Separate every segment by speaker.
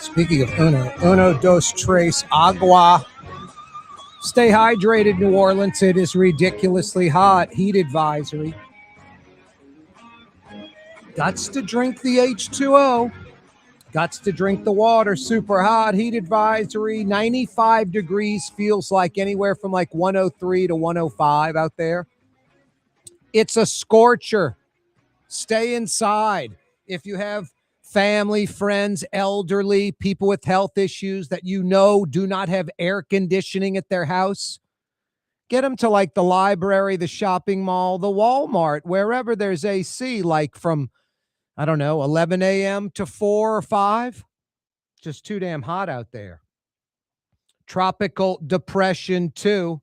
Speaker 1: Speaking of uno, dos, tres, agua. Stay hydrated, New Orleans. It is ridiculously hot. Heat advisory. Guts to drink the H2O. Guts to drink the water. Super hot. Heat advisory. 95 degrees. Feels like anywhere from like 103 to 105 out there. It's a scorcher. Stay inside. If you have family, friends, elderly, people with health issues that you know do not have air conditioning at their house, get them to like the library, the shopping mall, the Walmart, wherever there's AC, like from, I don't know, 11 a.m. to 4 or 5. Just too damn hot out there. Tropical depression 2.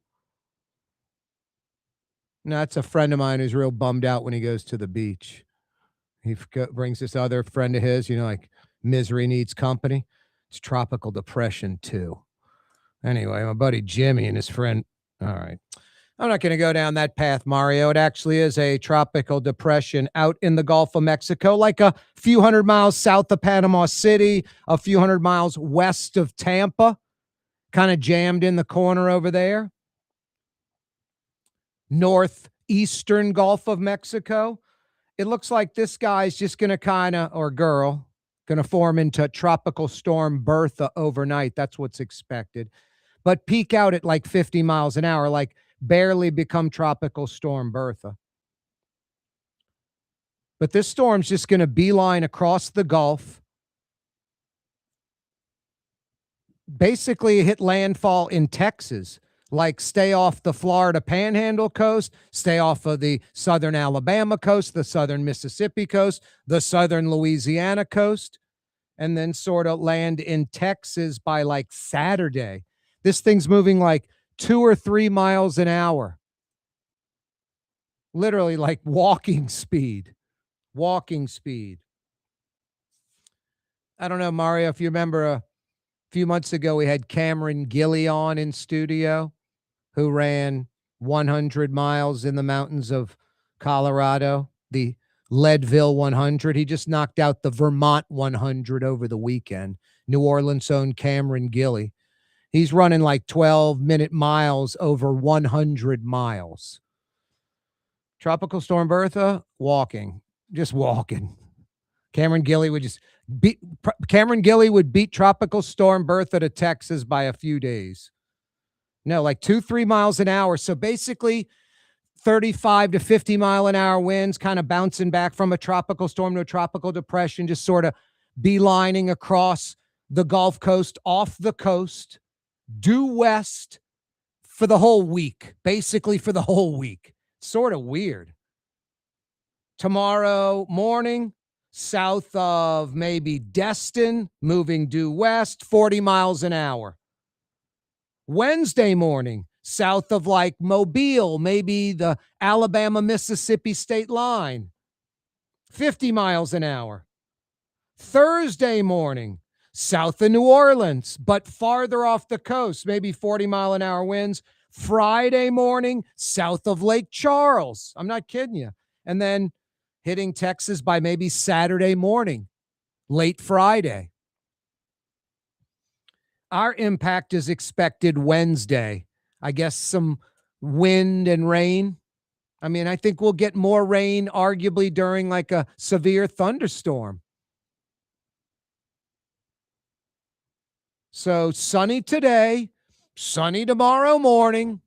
Speaker 1: No, that's a friend of mine who's real bummed out when he goes to the beach. He brings this other friend of his, like misery needs company. It's tropical depression 2. Anyway, my buddy Jimmy and his friend. All right. I'm not going to go down that path, Mario. It actually is a tropical depression out in the Gulf of Mexico, like a few hundred miles south of Panama City, a few hundred miles west of Tampa, kind of jammed in the corner over there. Northeastern Gulf of Mexico. It looks like this guy's just going to or girl, going to form into Tropical Storm Bertha overnight. That's what's expected. But peak out at like 50 miles an hour, like barely become Tropical Storm Bertha. But this storm's just going to beeline across the Gulf. Basically hit landfall in Texas. Like stay off the Florida Panhandle coast, stay off of the southern Alabama coast, the southern Mississippi coast, the southern Louisiana coast, and then sort of land in Texas by like Saturday. This thing's moving like 2 or 3 miles an hour. Literally like walking speed. Walking speed. I don't know, Mario, if you remember a few months ago, we had Cameron Gilly on in studio, who ran 100 miles in the mountains of Colorado, the Leadville 100. He just knocked out the Vermont 100 over the weekend. New Orleans' own Cameron Gilly. He's running like 12-minute miles over 100 miles. Tropical Storm Bertha, walking. Just walking. Cameron Gilly would beat Tropical Storm Bertha to Texas by a few days. No, like 2-3 miles an hour. So basically 35 to 50 mile an hour winds, kind of bouncing back from a tropical storm to a tropical depression, just sort of beelining across the Gulf Coast, off the coast, due west for the whole week, basically for the whole week. Sort of weird. Tomorrow morning, south of maybe Destin, moving due west, 40 miles an hour. Wednesday morning, south of like Mobile, maybe the Alabama-Mississippi state line, 50 miles an hour. Thursday morning, south of New Orleans, but farther off the coast, maybe 40-mile-an-hour winds. Friday morning, south of Lake Charles. I'm not kidding you. And then hitting Texas by maybe Saturday morning, late Friday. Our impact is expected Wednesday. I guess some wind and rain. I mean, I think we'll get more rain arguably during like a severe thunderstorm. So sunny today, sunny tomorrow morning,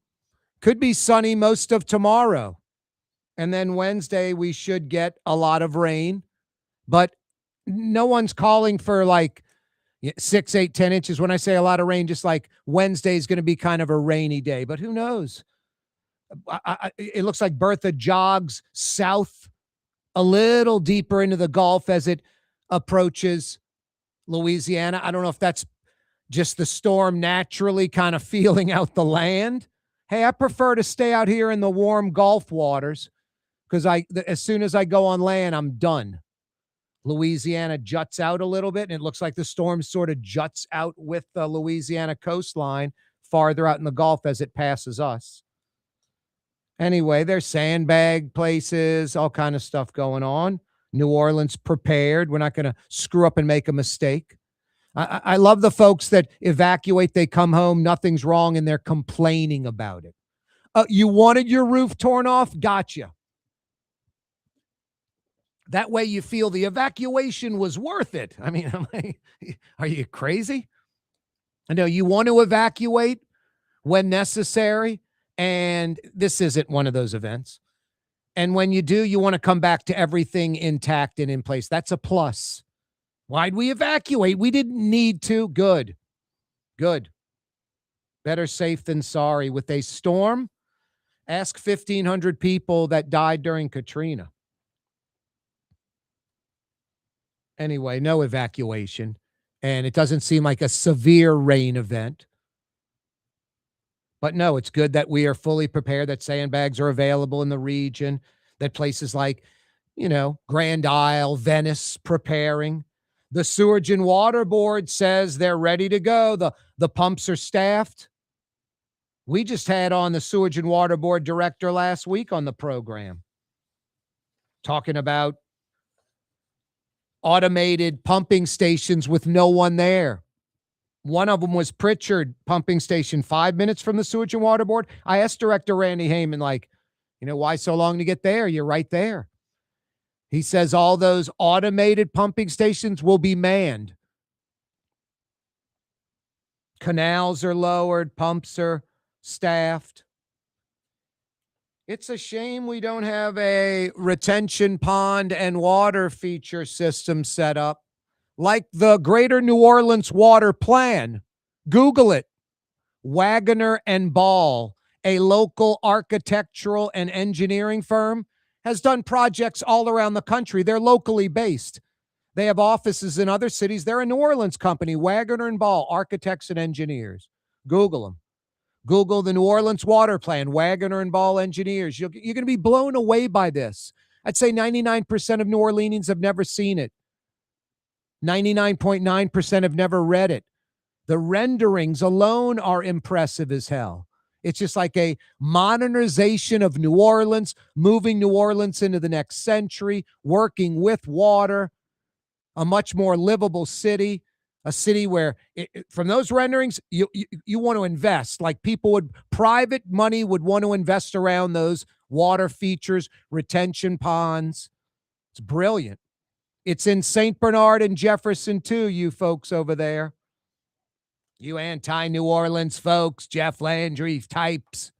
Speaker 1: could be sunny most of tomorrow. And then Wednesday, we should get a lot of rain, but no one's calling for like 6, 8, 10 inches. When I say a lot of rain, just like Wednesday is going to be kind of a rainy day, but who knows? It looks like Bertha jogs south a little deeper into the Gulf as it approaches Louisiana. I don't know if that's just the storm naturally kind of feeling out the land. Hey, I prefer to stay out here in the warm Gulf waters because as soon as I go on land, I'm done. Louisiana juts out a little bit, and it looks like the storm sort of juts out with the Louisiana coastline farther out in the Gulf as it passes us. Anyway, there's sandbag places, all kind of stuff going on. New Orleans prepared. We're not going to screw up and make a mistake. I love the folks that evacuate, they come home, nothing's wrong, and they're complaining about it. You wanted your roof torn off? Gotcha. That way you feel the evacuation was worth it. I mean, are you crazy? I know you want to evacuate when necessary, and this isn't one of those events. And when you do, you want to come back to everything intact and in place. That's a plus. Why'd we evacuate? We didn't need to. Good. Good. Better safe than sorry. With a storm, ask 1,500 people that died during Katrina. Anyway, no evacuation. And it doesn't seem like a severe rain event. But no, it's good that we are fully prepared, that sandbags are available in the region, that places like, Grand Isle, Venice preparing. The Sewerage and Water Board says they're ready to go. The pumps are staffed. We just had on the Sewerage and Water Board director last week on the program talking about automated pumping stations with no one there. One of them was Pritchard Pumping Station, 5 minutes from the Sewage and Water Board. I asked Director Randy Heyman, why so long to get there? You're right there. He says all those automated pumping stations will be manned. Canals are lowered, pumps are staffed. It's a shame we don't have a retention pond and water feature system set up like the Greater New Orleans Water Plan. Google it. Wagoner and Ball, a local architectural and engineering firm, has done projects all around the country. They're locally based. They have offices in other cities. They're a New Orleans company, Wagoner and Ball, architects and engineers. Google them. Google the New Orleans Water Plan, Wagoner and Ball engineers. You're going to be blown away by this. I'd say 99% of New Orleanians have never seen it. 99.9% have never read it. The renderings alone are impressive as hell. It's just like a modernization of New Orleans, moving New Orleans into the next century, working with water, a much more livable city, a city where from those renderings, you want to invest. Like private money would want to invest around those water features, retention ponds. It's brilliant. It's in St. Bernard and Jefferson too, you folks over there. You anti-New Orleans folks, Jeff Landry types.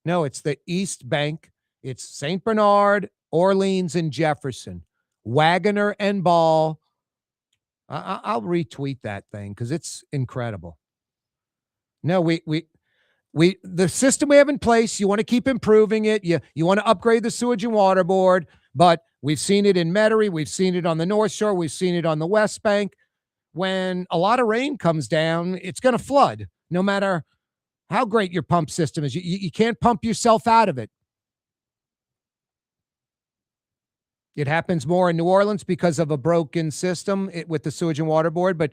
Speaker 1: No, it's the East Bank. It's St. Bernard, Orleans, and Jefferson. Wagoner and Ball. I'll retweet that thing because it's incredible. No, the system we have in place, you want to keep improving it. You want to upgrade the Sewage and Water Board, but we've seen it in Metairie. We've seen it on the North Shore. We've seen it on the West Bank. When a lot of rain comes down, it's going to flood, no matter how great your pump system is. You can't pump yourself out of it. It happens more in New Orleans because of a broken system with the Sewage and Water Board, but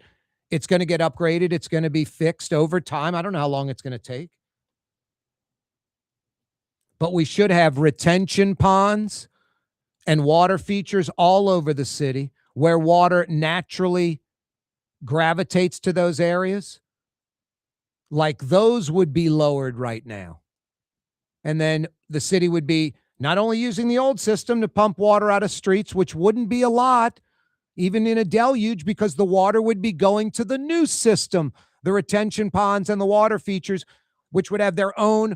Speaker 1: it's going to get upgraded. It's going to be fixed over time. I don't know how long it's going to take. But we should have retention ponds and water features all over the city where water naturally gravitates to those areas. Like those would be lowered right now. And then the city would be not only using the old system to pump water out of streets, which wouldn't be a lot, even in a deluge, because the water would be going to the new system, the retention ponds and the water features, which would have their own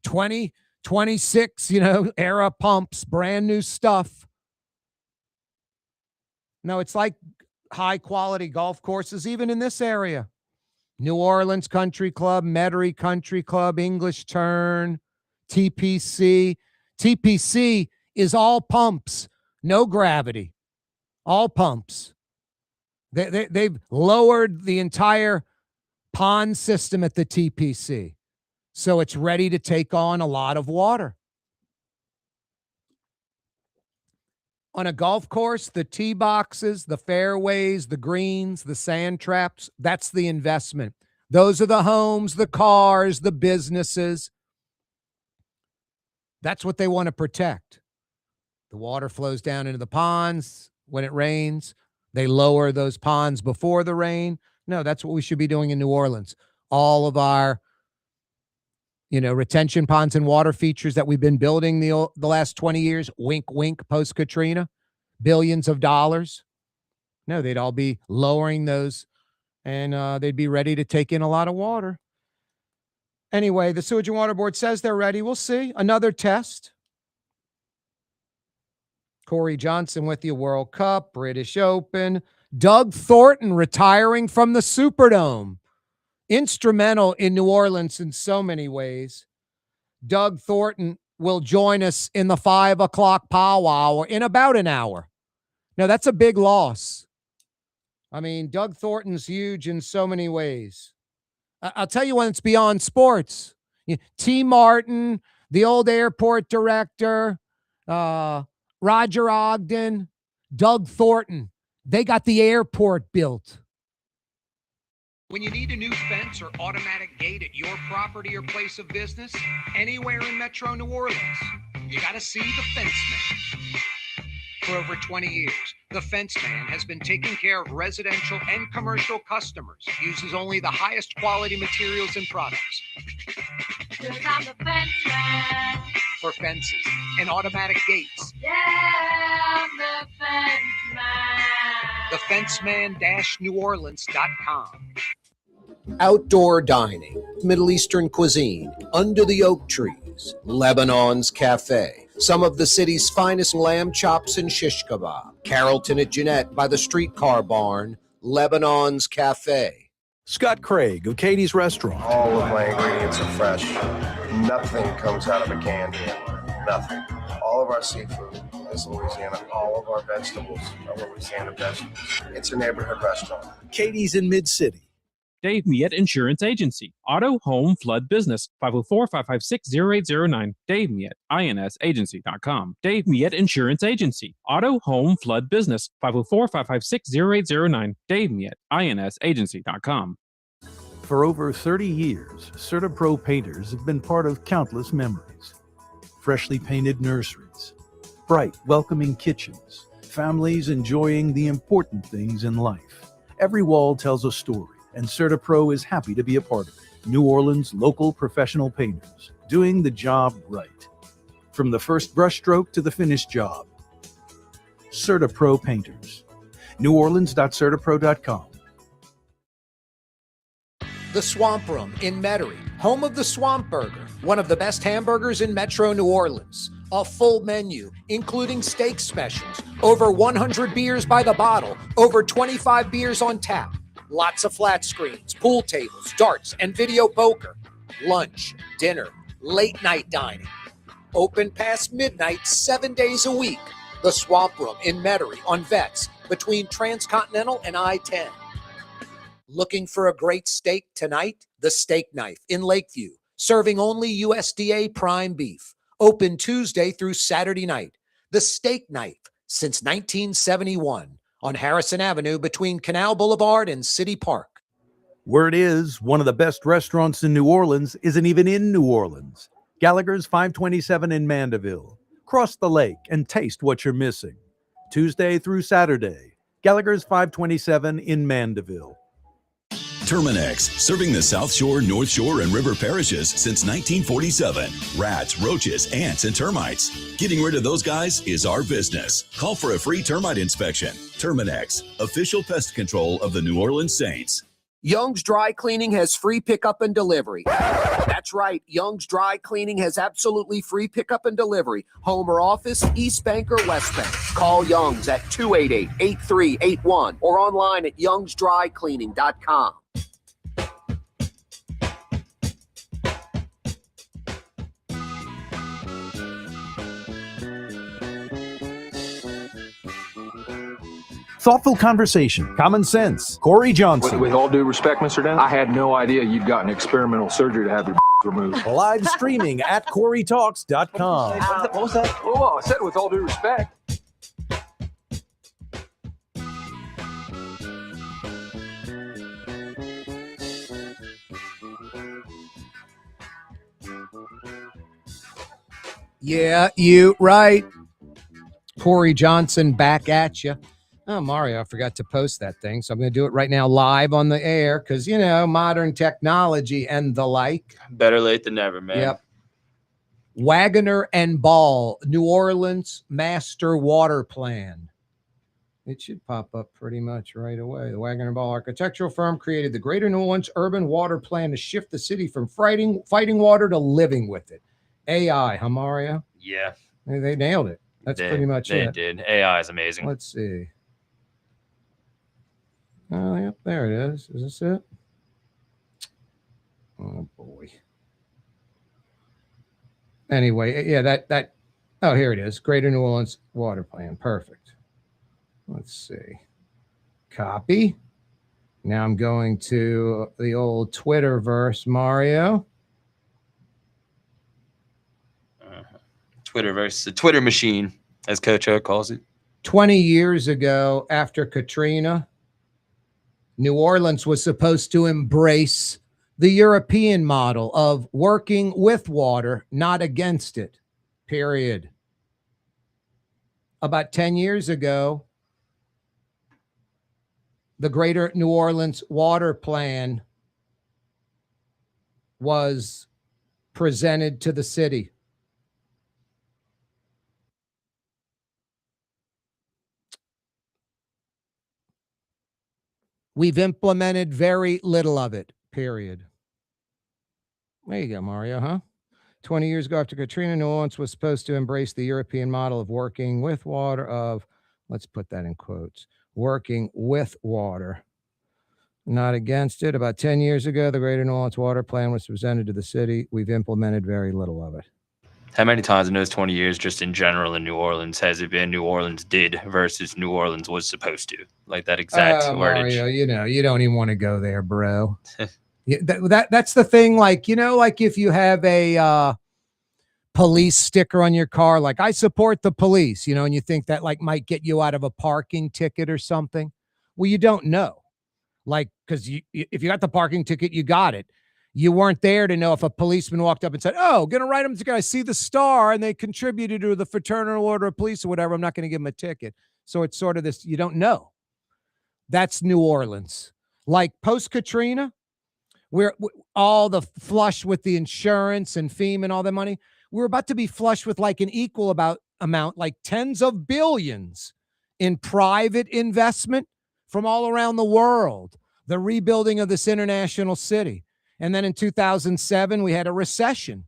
Speaker 1: 2026, era pumps, brand new stuff. No, it's like high quality golf courses, even in this area. New Orleans Country Club, Metairie Country Club, English Turn, TPC. TPC is all pumps, no gravity, all pumps. They've lowered the entire pond system at the TPC, so it's ready to take on a lot of water. On a golf course, the tee boxes, the fairways, the greens, the sand traps, that's the investment. Those are the homes, the cars, the businesses. That's what they want to protect. The water flows down into the ponds when it rains. They lower those ponds before the rain. No, that's what we should be doing in New Orleans. All of our, retention ponds and water features that we've been building the last 20 years, wink, wink, post-Katrina, billions of dollars. No, they'd all be lowering those, and they'd be ready to take in a lot of water. Anyway, the Sewage and Water Board says they're ready. We'll see. Another test. Corey Johnson with you, World Cup, British Open. Doug Thornton retiring from the Superdome. Instrumental in New Orleans in so many ways. Doug Thornton will join us in the 5 o'clock powwow in about an hour. Now, that's a big loss. I mean, Doug Thornton's huge in so many ways. I'll tell you when it's beyond sports. T. Martin, the old airport director, Roger Ogden, Doug Thornton. They got the airport built.
Speaker 2: When you need a new fence or automatic gate at your property or place of business, anywhere in Metro New Orleans, you got to see the Fence Man. For over 20 years, the Fence Man has been taking care of residential and commercial customers, uses only the highest quality materials and products.
Speaker 3: Because I'm the Fence Man.
Speaker 2: For fences and automatic gates.
Speaker 3: Yeah, I'm the Fence Man.
Speaker 2: TheFenceman-NewOrleans.com.
Speaker 4: Outdoor dining, Middle Eastern cuisine, under the oak trees, Lebanon's Cafe, some of the city's finest lamb chops and shish kebab, Carrollton at Jeanette by the streetcar barn, Lebanon's Cafe.
Speaker 5: Scott Craig of Katie's Restaurant.
Speaker 6: All of my ingredients are fresh. Nothing comes out of a can here. Nothing. All of our seafood is Louisiana. All of our vegetables are Louisiana vegetables. It's a neighborhood restaurant.
Speaker 5: Katie's in Mid-City.
Speaker 7: Dave Miette Insurance Agency. Auto, home, flood, business. 504-556-0809. Dave Miette, INSagency.com. Dave Miette Insurance Agency. Auto, home, flood, business. 504-556-0809. Dave Miette, INSagency.com.
Speaker 5: For over 30 years, CertaPro painters have been part of countless memories. Freshly painted nurseries, bright, welcoming kitchens, families enjoying the important things in life. Every wall tells a story, and CertaPro is happy to be a part of it. New Orleans' local professional painters, doing the job right. From the first brushstroke to the finished job. CertaPro Painters. NewOrleans.CertaPro.com.
Speaker 4: The Swamp Room in Metairie, home of the Swamp Burger, one of the best hamburgers in Metro New Orleans. A full menu, including steak specials, over 100 beers by the bottle, over 25 beers on tap. Lots of flat screens, pool tables, darts, and video poker. Lunch, dinner, late night dining. Open past midnight 7 days a week. The Swamp Room in Metairie on Vets between Transcontinental and I-10. Looking for a great steak tonight? The Steak Knife in Lakeview, serving only USDA prime beef. Open Tuesday through Saturday night. The Steak Knife since 1971. On Harrison Avenue between Canal Boulevard and City Park.
Speaker 5: Word is, one of the best restaurants in New Orleans isn't even in New Orleans. Gallagher's 527 in Mandeville. Cross the lake and taste what you're missing. Tuesday through Saturday, Gallagher's 527 in Mandeville.
Speaker 8: Terminex, serving the South Shore, North Shore, and River parishes since 1947. Rats, roaches, ants, and termites. Getting rid of those guys is our business. Call for a free termite inspection. Terminex, official pest control of the New Orleans Saints.
Speaker 4: Young's Dry Cleaning has free pickup and delivery. That's right. Young's Dry Cleaning has absolutely free pickup and delivery. Home or office, East Bank or West Bank. Call Young's at 288-8381 or online at youngsdrycleaning.com.
Speaker 5: Thoughtful conversation, common sense. Corey Johnson.
Speaker 9: With all due respect, Mr. Dennis, I had no idea you'd gotten experimental surgery to have your removed.
Speaker 5: Live streaming at CoreyTalks.com.
Speaker 9: What was that? Oh, I said with all due respect.
Speaker 1: Yeah, you right. Corey Johnson back at you. Oh, Mario, I forgot to post that thing. So I'm going to do it right now live on the air because, modern technology and the like.
Speaker 10: Better late than never, man.
Speaker 1: Yep. Wagoner and Ball, New Orleans Master Water Plan. It should pop up pretty much right away. The Wagoner Ball architectural firm created the Greater New Orleans Urban Water Plan to shift the city from fighting water to living with it. AI, huh, Mario?
Speaker 10: Yeah.
Speaker 1: They nailed it. That's pretty much it.
Speaker 10: They did. AI is amazing.
Speaker 1: Let's see. Oh, yep, there it is. Is this it? Oh, boy. Anyway, yeah, that. Oh, here it is. Greater New Orleans Water Plan. Perfect. Let's see. Copy. Now I'm going to the old Twitterverse, Mario.
Speaker 10: Twitterverse, the Twitter machine, as Coach O calls it.
Speaker 1: 20 years ago, after Katrina, New Orleans was supposed to embrace the European model of working with water, not against it, period. About 10 years ago, the Greater New Orleans Water Plan was presented to the city. We've implemented very little of it, period. There you go, Mario, huh? 20 years ago after Katrina, New Orleans was supposed to embrace the European model of working with water let's put that in quotes, working with water, not against it. About 10 years ago, the Greater New Orleans Water Plan was presented to the city. We've implemented very little of it.
Speaker 10: How many times in those 20 years, just in general in New Orleans, has it been New Orleans did versus New Orleans was supposed to? Like that exact wordage.
Speaker 1: Mario, you don't even want to go there, bro. That's the thing. Like, like if you have a police sticker on your car, like I support the police, and you think that like might get you out of a parking ticket or something. Well, you don't know. Like, because if you got the parking ticket, you got it. You weren't there to know if a policeman walked up and said, oh, going to write them a ticket. I see the star and they contributed to the Fraternal Order of Police or whatever. I'm not going to give them a ticket. So it's sort of this, you don't know. That's New Orleans. Like post-Katrina, we're all the flush with the insurance and FEMA and all that money. We're about to be flush with like an equal amount, like tens of billions in private investment from all around the world. The rebuilding of this international city. And then in 2007, we had a recession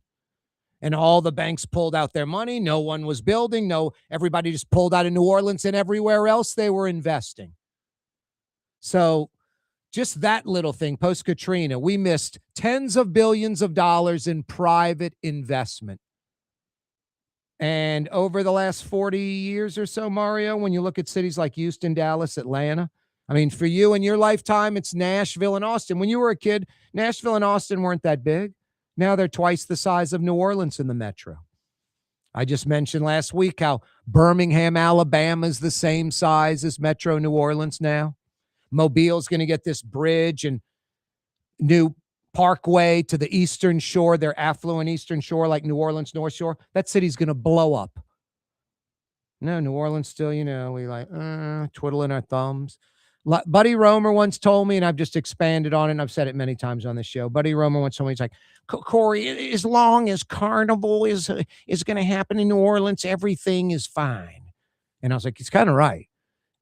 Speaker 1: and all the banks pulled out their money. No one was building. Everybody just pulled out of New Orleans and everywhere else they were investing. So just that little thing, post-Katrina, we missed tens of billions of dollars in private investment. And over the last 40 years or so, Mario, when you look at cities like Houston, Dallas, Atlanta, I mean, for you in your lifetime, it's Nashville and Austin. When you were a kid, Nashville and Austin weren't that big. Now they're twice the size of New Orleans in the metro. I just mentioned last week how Birmingham, Alabama is the same size as Metro New Orleans now. Mobile's going to get this bridge and new parkway to the eastern shore, their affluent eastern shore, like New Orleans North Shore. That city's going to blow up. No, New Orleans still, we like twiddling our thumbs. Buddy Romer once told me, and I've just expanded on it, and I've said it many times on the show. Buddy Romer once told me, he's like, Corey, as long as Carnival is going to happen in New Orleans, everything is fine. And I was like, he's kind of right.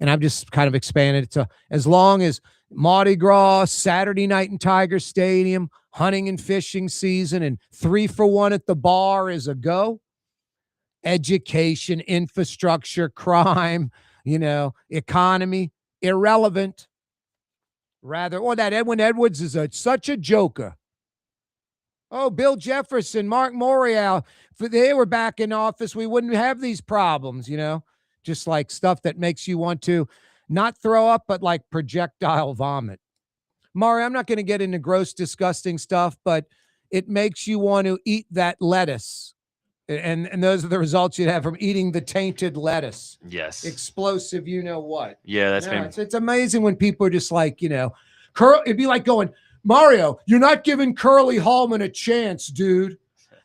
Speaker 1: And I've just kind of expanded it to as long as Mardi Gras, Saturday night in Tiger Stadium, hunting and fishing season, and 3 for 1 at the bar is a go. Education, infrastructure, crime, economy, irrelevant. Rather, that Edwin Edwards is such a joker. Oh, Bill Jefferson, Mark Morial, if they were back in office, we wouldn't have these problems, just like stuff that makes you want to not throw up, but like projectile vomit. Mari, I'm not going to get into gross, disgusting stuff, but it makes you want to eat that lettuce. And those are the results you'd have from eating the tainted lettuce.
Speaker 10: Yes.
Speaker 1: Explosive, you know what?
Speaker 10: Yeah, that's
Speaker 1: it's amazing when people are just like, it'd be like going, Mario, you're not giving Curly Hallman a chance, dude.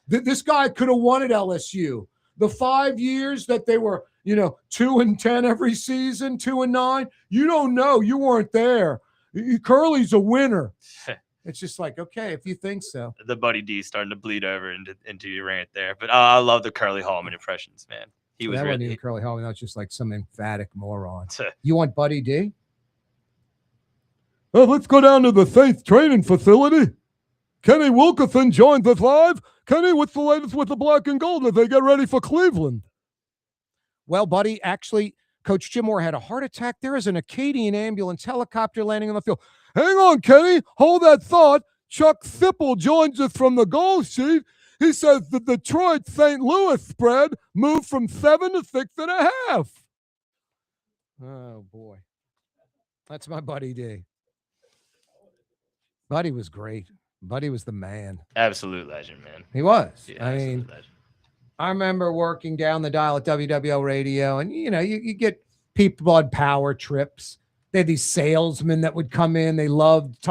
Speaker 1: This guy could have won at LSU. The 5 years that they were, 2-10 every season, 2-9. You don't know. You weren't there. Curly's a winner. It's just like, okay, if you think so.
Speaker 10: The Buddy D starting to bleed over into your rant there. But I love the Curly Hallman impressions, man. He was
Speaker 1: that
Speaker 10: really
Speaker 1: wasn't even Curly Hallman. That was just like some emphatic moron. You want Buddy D?
Speaker 11: Let's go down to the Saints training facility. Kenny Wilkerson joins us live. Kenny, what's the latest with the black and gold as they get ready for Cleveland?
Speaker 1: Well, Buddy, actually, Coach Jim Moore had a heart attack. There is an Acadian ambulance helicopter landing on the field.
Speaker 11: Hang on, Kenny. Hold that thought. Chuck Sipple joins us from the goal sheet. He says the Detroit St. Louis spread moved from 7 to 6.5.
Speaker 1: Oh, boy. That's my Buddy D. Buddy was great. Buddy was the man.
Speaker 10: Absolute legend, man.
Speaker 1: He was.
Speaker 10: Yeah,
Speaker 1: I mean,
Speaker 10: legend.
Speaker 1: I remember working down the dial at WWL Radio, and, you get people on power trips. They had these salesmen that would come in. They loved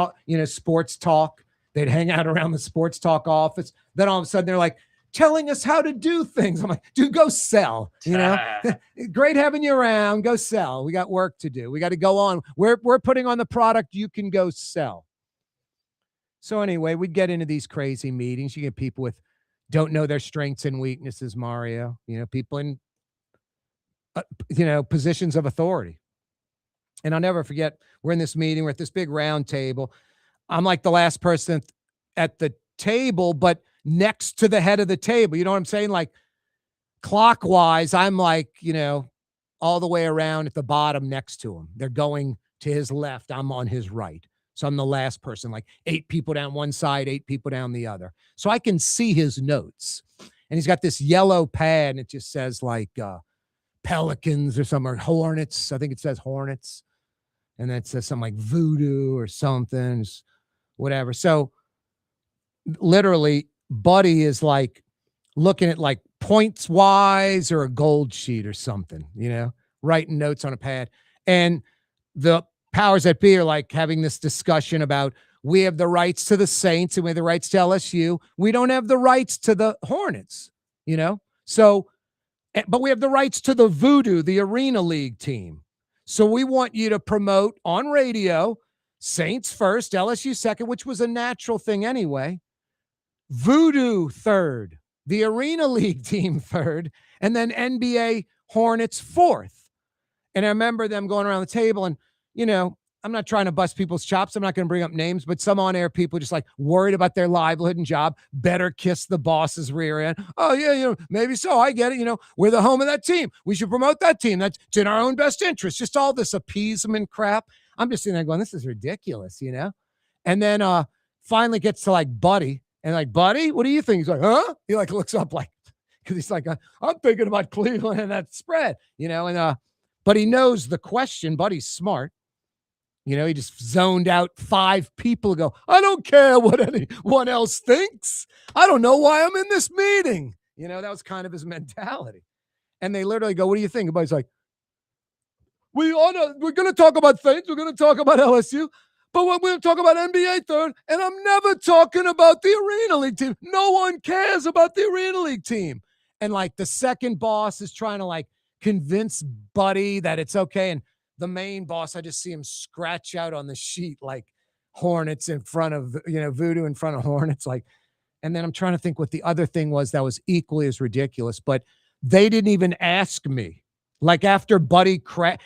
Speaker 1: sports talk. They'd hang out around the sports talk office. Then all of a sudden they're like telling us how to do things. I'm like, dude, go sell. Great having you around. Go sell. We got work to do. We got to go on. We're putting on the product. You can go sell. So anyway, we'd get into these crazy meetings. You get people with don't know their strengths and weaknesses, Mario. People in positions of authority. And I'll never forget, we're in this meeting, we're at this big round table. I'm like the last person at the table, but next to the head of the table. You know what I'm saying? Like clockwise, I'm like, all the way around at the bottom next to him. They're going to his left. I'm on his right. So I'm the last person, like 8 people down one side, 8 people down the other. So I can see his notes. And he's got this yellow pad, and it just says like Pelicans or something, or Hornets. I think it says Hornets. And then it says something like voodoo or something, whatever. So literally, Buddy is like looking at like points wise or a gold sheet or something, writing notes on a pad. And the powers that be are like having this discussion about, we have the rights to the Saints and we have the rights to LSU. We don't have the rights to the Hornets, So, but we have the rights to the Voodoo, the Arena League team. So we want you to promote on radio, Saints first, LSU second, which was a natural thing anyway. Voodoo third, the Arena League team third, and then NBA Hornets fourth. And I remember them going around the table and, I'm not trying to bust people's chops. I'm not going to bring up names, but some on-air people just like worried about their livelihood and job, better kiss the boss's rear end. Oh, yeah, maybe so. I get it. We're the home of that team. We should promote that team. That's in our own best interest. Just all this appeasement crap. I'm just sitting there going, this is ridiculous, And then finally gets to like Buddy. And like, Buddy, what do you think? He's like, huh? He like looks up like, because he's like, I'm thinking about Cleveland and that spread, but he knows the question. Buddy's smart. He just zoned out 5 people ago. I don't care what anyone else thinks. I don't know why I'm in this meeting. That was kind of his mentality. And they literally go, what do you think? Everybody's like, we're going to talk about Saints. We're going to talk about LSU. But we're going to talk about NBA third. And I'm never talking about the Arena League team. No one cares about the Arena League team. And like the second boss is trying to like convince Buddy that it's okay. And the main boss, I just see him scratch out on the sheet like Hornets in front of, Voodoo in front of Hornets. Like, and then I'm trying to think what the other thing was that was equally as ridiculous, but they didn't even ask me. Like after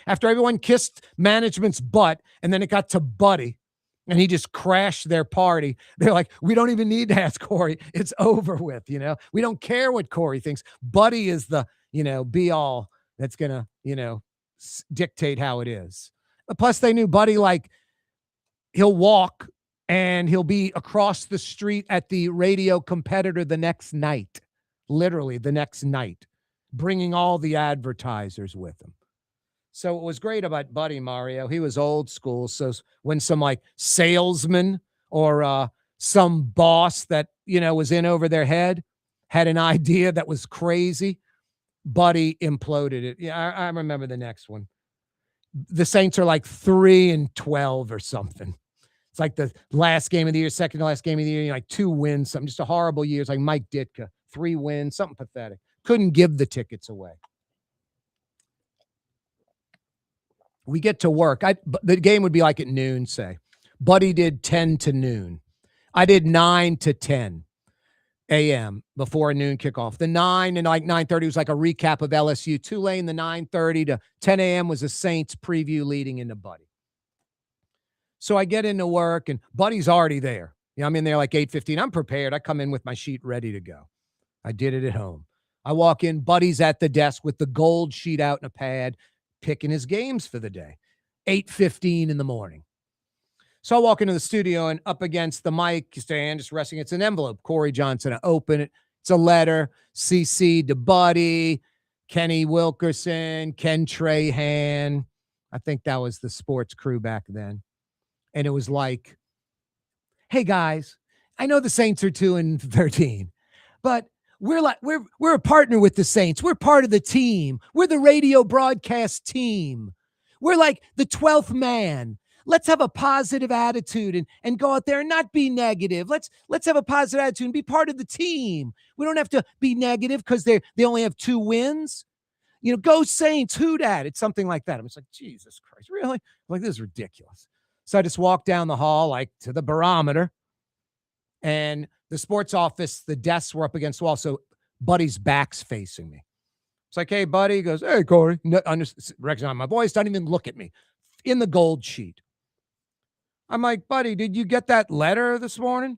Speaker 1: after everyone kissed management's butt, and then it got to Buddy, and he just crashed their party. They're like, we don't even need to ask Corey. It's over with, We don't care what Corey thinks. Buddy is the, be all that's going to, dictate how it is. Plus they knew Buddy, like he'll walk and he'll be across the street at the radio competitor the next night, literally the next night, bringing all the advertisers with him. So it was great about Buddy, Mario. He was old school. So when some like salesman or some boss that, was in over their head had an idea that was crazy, Buddy imploded it. Yeah, I remember the next one. The Saints are like 3-12 or something. It's like the last game of the year, second to last game of the year, like 2 wins, something, just a horrible year. It's like Mike Ditka, 3 wins, something pathetic. Couldn't give the tickets away. We get to work. The game would be like at noon, say. Buddy did 10 to noon. I did 9 to 10 a.m. before a noon kickoff. The 9 and like 9:30 was like a recap of LSU. Tulane, the 9:30 to 10 a.m. was a Saints preview leading into Buddy. So I get into work and Buddy's already there. I'm in there like 8:15. I'm prepared. I come in with my sheet ready to go. I did it at home. I walk in, Buddy's at the desk with the gold sheet out and a pad, picking his games for the day. 8:15 in the morning. So I walk into the studio and up against the mic stand, just resting, it's an envelope. Corey Johnson. I open it. It's a letter. CC to Buddy, Kenny Wilkerson, Ken Trahan. I think that was the sports crew back then. And it was like, hey guys, I know the Saints are 2-13, but we're a partner with the Saints. We're part of the team. We're the radio broadcast team. We're like the 12th man. Let's have a positive attitude and go out there and not be negative. Let's have a positive attitude and be part of the team. We don't have to be negative because they only have 2 wins. Go Saints, who dat? It's something like that. I'm just like, Jesus Christ, really? I'm like, this is ridiculous. So I just walked down the hall, like to the barometer, and the sports office, the desks were up against the wall. So Buddy's back's facing me. It's like, hey, Buddy. He goes, hey, Corey. No, recognize my voice. Doesn't even look at me. In the gold sheet. I'm like, Buddy, did you get that letter this morning?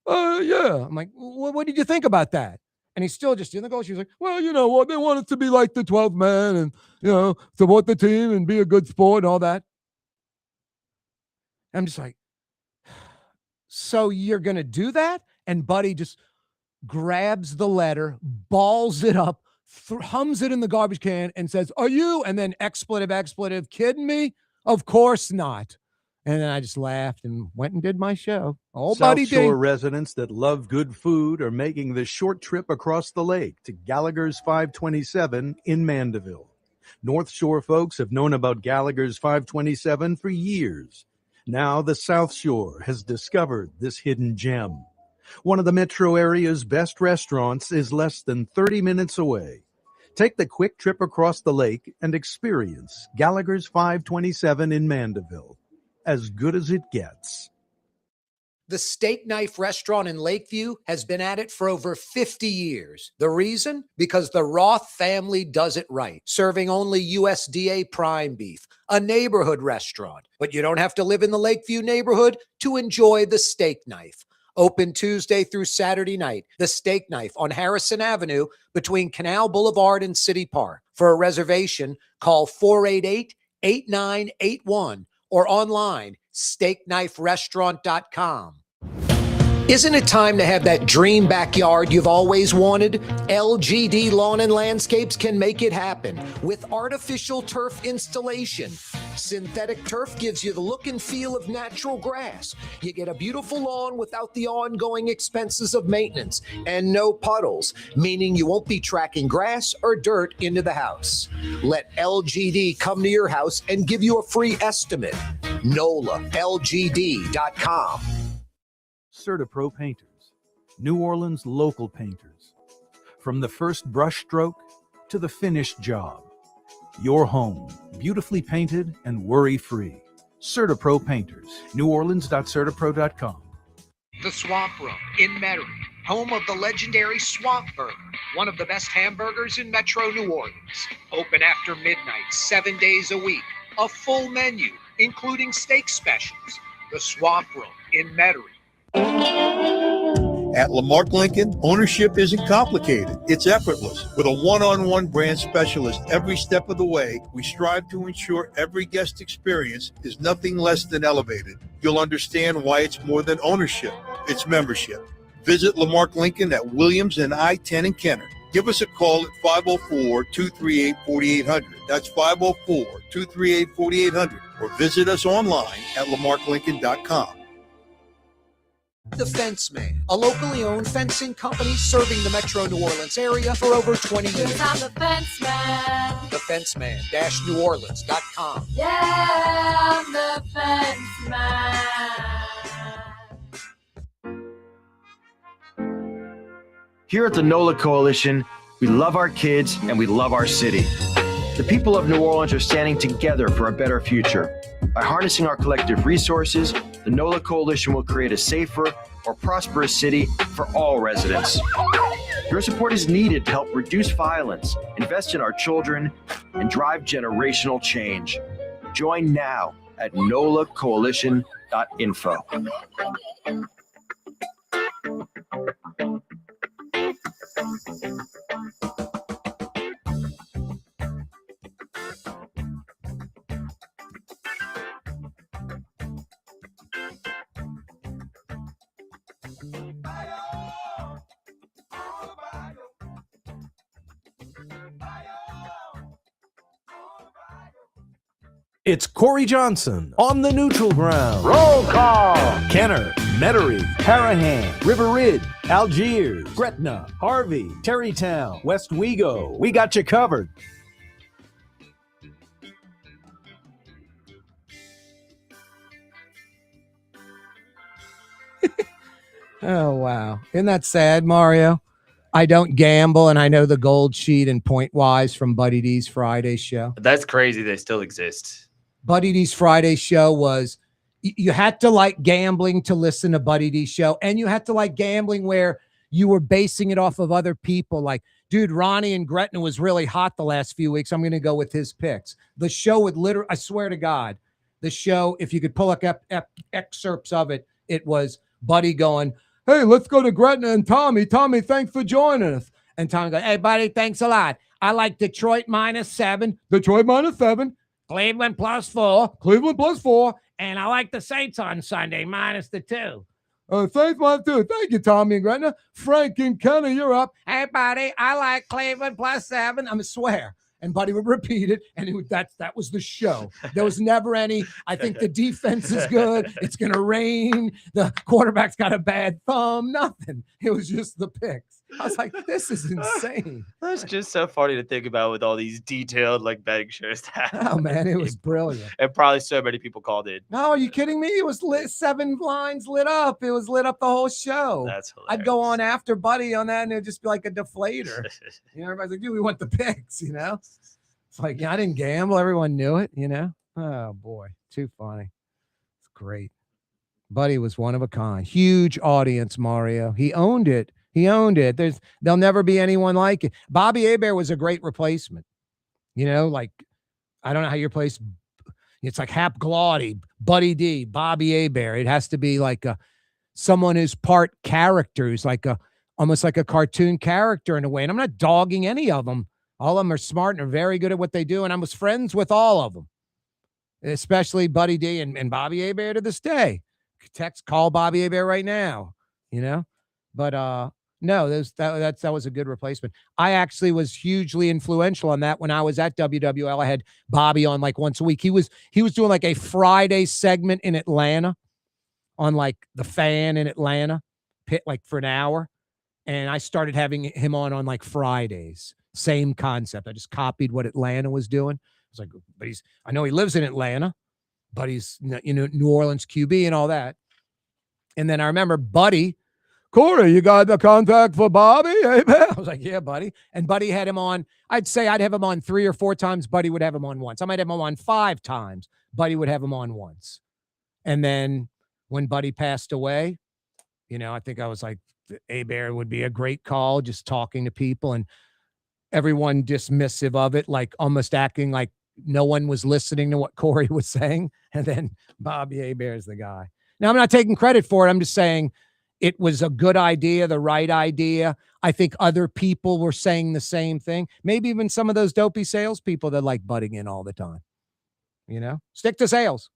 Speaker 1: Yeah. I'm like, what did you think about that? And he's still just in the gold sheet. He's like, well, you know what? They want it to be like the 12th man and, support the team and be a good sport and all that. I'm just like, so you're going to do that? And Buddy just grabs the letter, balls it up, hums it in the garbage can and says, are you? And then expletive, kidding me? Of course not. And then I just laughed and went and did my show. Oh, Buddy
Speaker 5: South Shore
Speaker 1: D.
Speaker 5: residents that love good food are making the short trip across the lake to Gallagher's 527 in Mandeville. North Shore folks have known about Gallagher's 527 for years. Now the South Shore has discovered this hidden gem. One of the metro area's best restaurants is less than 30 minutes away. Take the quick trip across the lake and experience Gallagher's 527 in Mandeville. As good as it gets.
Speaker 4: The Steak Knife restaurant in Lakeview has been at it for over 50 years. The reason? Because the Roth family does it right, serving only USDA prime beef, a neighborhood restaurant. But you don't have to live in the Lakeview neighborhood to enjoy the Steak Knife. Open Tuesday through Saturday night, the Steak Knife on Harrison Avenue between Canal Boulevard and City Park. For a reservation, call 488-8981 or online, steakkniferestaurant.com. Isn't it time to have that dream backyard you've always wanted? LGD Lawn and Landscapes can make it happen with artificial turf installation. Synthetic turf gives you the look and feel of natural grass. You get a beautiful lawn without the ongoing expenses of maintenance and no puddles, meaning you won't be tracking grass or dirt into the house. Let LGD come to your house and give you a free estimate. NOLALGD.com.
Speaker 5: CertaPro Painters, New Orleans local painters. From the first brush stroke to the finished job. Your home, beautifully painted and worry-free. CertaPro Painters, neworleans.certapro.com.
Speaker 2: The Swamp Room in Metairie, home of the legendary Swamp Burger, one of the best hamburgers in Metro New Orleans. Open after midnight, 7 days a week. A full menu, including steak specials. The Swamp Room in Metairie.
Speaker 12: At Lamarck Lincoln, ownership isn't complicated. It's effortless. With a one-on-one brand specialist every step of the way, we strive to ensure every guest experience is nothing less than elevated. You'll understand why it's more than ownership. It's membership. Visit Lamarck Lincoln at Williams and I-10 in Kenner. Give us a call at 504-238-4800. That's 504-238-4800. Or visit us online at lamarcklincoln.com.
Speaker 4: The Fence Man, a locally owned fencing company serving the Metro New Orleans area for over 20 years.
Speaker 3: I'm the fence man.
Speaker 4: TheFenceman-NewOrleans.com.
Speaker 3: Yeah, I'm the fence man.
Speaker 13: Here at the NOLA Coalition, we love our kids and we love our city. The people of New Orleans are standing together for a better future. By harnessing our collective resources, the NOLA Coalition will create a safer, more prosperous city for all residents. Your support is needed to help reduce violence, invest in our children, and drive generational change. Join now at nolacoalition.info.
Speaker 5: It's Corey Johnson on the neutral ground.
Speaker 11: Roll call.
Speaker 5: Kenner, Metairie, Harahan, River Ridge, Algiers, Gretna, Harvey, Terrytown, West Wego. We got you covered.
Speaker 1: Oh, wow. Isn't that sad, Mario? I don't gamble, and I know the gold sheet and point wise from Buddy D's Friday show.
Speaker 10: That's crazy. They still exist.
Speaker 1: Buddy D's Friday show was you had to like gambling to listen to Buddy D's show, and you had to like gambling where you were basing it off of other people. Like, dude, Ronnie and Gretna was really hot the last few weeks. I'm going to go with his picks. The show would literally, I swear to God, the show, if you could pull up excerpts of it, it was Buddy going, hey, let's go to Gretna and Tommy. Tommy, thanks for joining us. And Tommy goes, hey, buddy, thanks a lot. I like Detroit -7.
Speaker 11: Detroit -7.
Speaker 1: Cleveland +4.
Speaker 11: Cleveland +4.
Speaker 1: And I like the Saints on Sunday -2.
Speaker 11: Saints -2. Thank you, Tommy and Gretna. Frank and Kenny, you're up.
Speaker 1: Hey, buddy, I like Cleveland +7. I'm a swear. And Buddy would repeat it, and that was the show. There was never any, I think the defense is good. It's going to rain. The quarterback's got a bad thumb. Nothing. It was just the picks. I was like, this is insane.
Speaker 10: That's just so funny to think about with all these detailed like betting shows.
Speaker 1: Oh, man, it was brilliant.
Speaker 10: And probably so many people called in.
Speaker 1: No, are you kidding me? It was lit, 7 lines lit up. It was lit up the whole show.
Speaker 10: That's hilarious.
Speaker 1: I'd go on after Buddy on that, and it'd just be like a deflator. You know, everybody's like, dude, we want the picks, you know? It's like, yeah, I didn't gamble. Everyone knew it, you know? Oh, boy. Too funny. It's great. Buddy was one of a kind. Huge audience, Mario. He owned it. He owned it. There'll never be anyone like it. Bobby Hebert was a great replacement. You know, like, I don't know how you replace, it's like Hap Glaudy, Buddy D, Bobby Hebert. It has to be like someone who's part character, who's like almost like a cartoon character in a way. And I'm not dogging any of them. All of them are smart and are very good at what they do. And I was friends with all of them, especially Buddy D and Bobby Hebert to this day. Call Bobby Hebert right now, you know? But no, that was a good replacement. I actually was hugely influential on that when I was at WWL. I had Bobby on like once a week. He was doing like a Friday segment in Atlanta on like the Fan in Atlanta, like for an hour. And I started having him on like Fridays. Same concept. I just copied what Atlanta was doing. I was like, but I know he lives in Atlanta, but he's, you know, New Orleans QB and all that. And then I remember Buddy,
Speaker 11: Corey, you got the contact for Bobby?
Speaker 1: I was like, yeah, Buddy. And Buddy had him on, I'd say I'd have him on 3 or 4 times. Buddy would have him on once. I might have him on 5 times. Buddy would have him on once. And then when Buddy passed away, you know, I think I was like, Hebert would be a great call, just talking to people and everyone dismissive of it, like almost acting like no one was listening to what Corey was saying. And then Bobby Hebert is the guy. Now, I'm not taking credit for it. I'm just saying it was a good idea, the right idea. I think other people were saying the same thing. Maybe even some of those dopey salespeople that like butting in all the time. You know, stick to sales.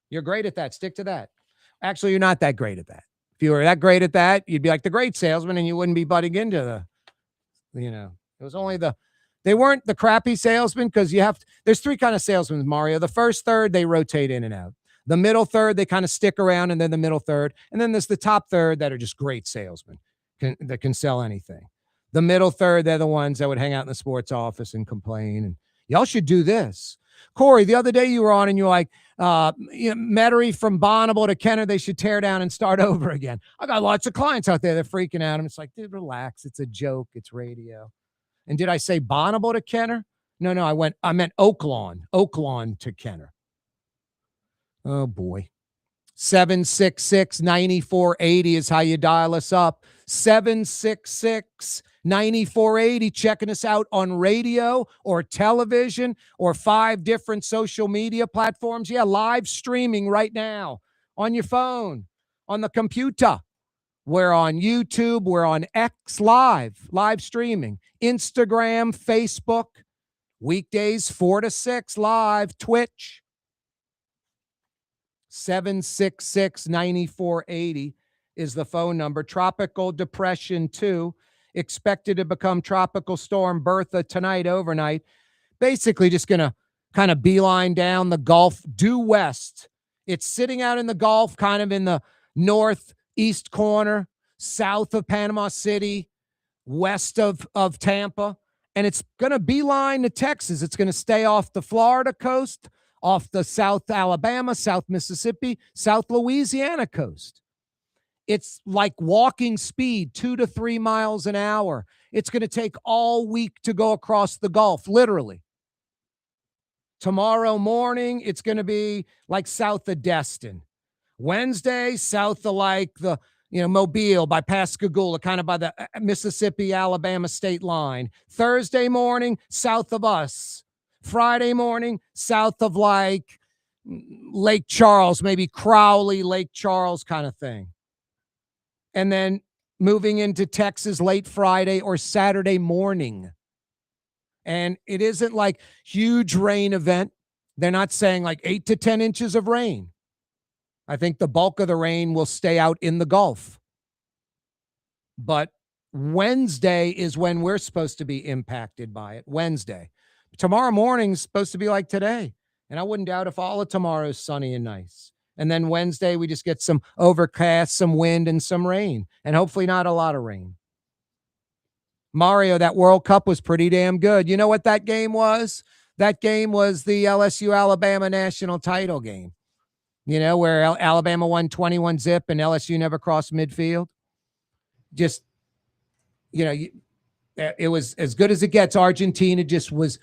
Speaker 1: You're great at that. Stick to that. Actually, you're not that great at that. If you were that great at that, you'd be like the great salesman and you wouldn't be butting into it was only they weren't the crappy salesmen because there's 3 kind of salesmen, Mario. The first third, they rotate in and out. The middle third, they kind of stick around, and then the middle third. And then there's the top third that are just great salesmen that can sell anything. The middle third, they're the ones that would hang out in the sports office and complain. And y'all should do this. Corey, the other day you were on and you're like, Metairie from Bonneville to Kenner, they should tear down and start over again. I got lots of clients out there. They're freaking out. And it's like, dude, relax. It's a joke. It's radio. And did I say Bonneville to Kenner? No, I meant Oaklawn to Kenner. Oh boy. 766-9480 is how you dial us up. 766-9480. Checking us out on radio or television or 5 different social media platforms. Yeah, live streaming right now on your phone, on the computer. We're on YouTube. We're on X live streaming, Instagram, Facebook, weekdays 4 to 6 live, Twitch. 766-9480 is the phone number. Tropical Depression 2 expected to become Tropical Storm Bertha tonight overnight. Basically just going to kind of beeline down the Gulf due west. It's sitting out in the Gulf, kind of in the northeast corner, south of Panama City, west of Tampa. And it's going to beeline to Texas. It's going to stay off the Florida coast, off the South Alabama, South Mississippi, South Louisiana coast. It's like walking speed, 2 to 3 miles an hour. It's going to take all week to go across the Gulf, literally. Tomorrow morning, it's going to be like south of Destin. Wednesday, south of like the, Mobile by Pascagoula, kind of by the Mississippi-Alabama state line. Thursday morning, south of us. Friday morning, south of like Lake Charles, maybe Crowley, Lake Charles kind of thing. And then moving into Texas late Friday or Saturday morning. And it isn't like huge rain event. They're not saying like 8 to 10 inches of rain. I think the bulk of the rain will stay out in the Gulf. But Wednesday is when we're supposed to be impacted by it. Wednesday. Tomorrow morning is supposed to be like today. And I wouldn't doubt if all of tomorrow is sunny and nice. And then Wednesday, we just get some overcast, some wind, and some rain. And hopefully not a lot of rain. Mario, that World Cup was pretty damn good. You know what that game was? That game was the LSU-Alabama national title game. Where Alabama won 21-0 and LSU never crossed midfield. Just, it was as good as it gets. Argentina just was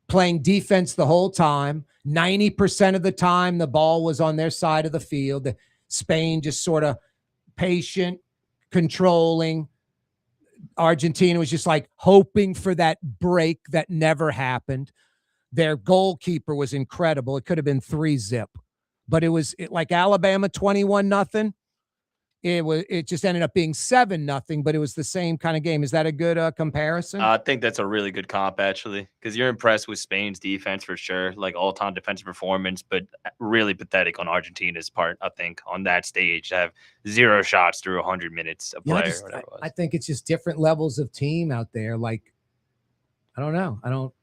Speaker 1: playing defense the whole time. 90% of the time, the ball was on their side of the field. Spain just sort of patient, controlling. Argentina was just like hoping for that break that never happened. Their goalkeeper was incredible. It could have been 3-0, but it was like Alabama 21-0. It just ended up being 7-0, but it was the same kind of game. Is that a good comparison?
Speaker 10: I think that's a really good comp, actually, because you're impressed with Spain's defense for sure, like all-time defensive performance, but really pathetic on Argentina's part, I think, on that stage to have 0 shots through 100 minutes of play.
Speaker 1: I think it's just different levels of team out there. Like, I don't know.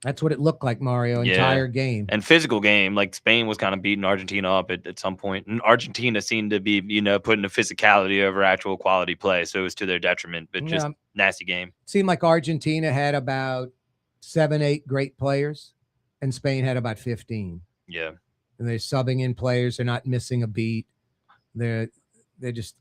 Speaker 1: That's what it looked like, Mario, entire game.
Speaker 10: And physical game, like Spain was kind of beating Argentina up at some point. And Argentina seemed to be, putting the physicality over actual quality play. So it was to their detriment, but just nasty game.
Speaker 1: It seemed like Argentina had about 7-8 great players, and Spain had about 15.
Speaker 10: Yeah.
Speaker 1: And they're subbing in players. They're not missing a beat. They're just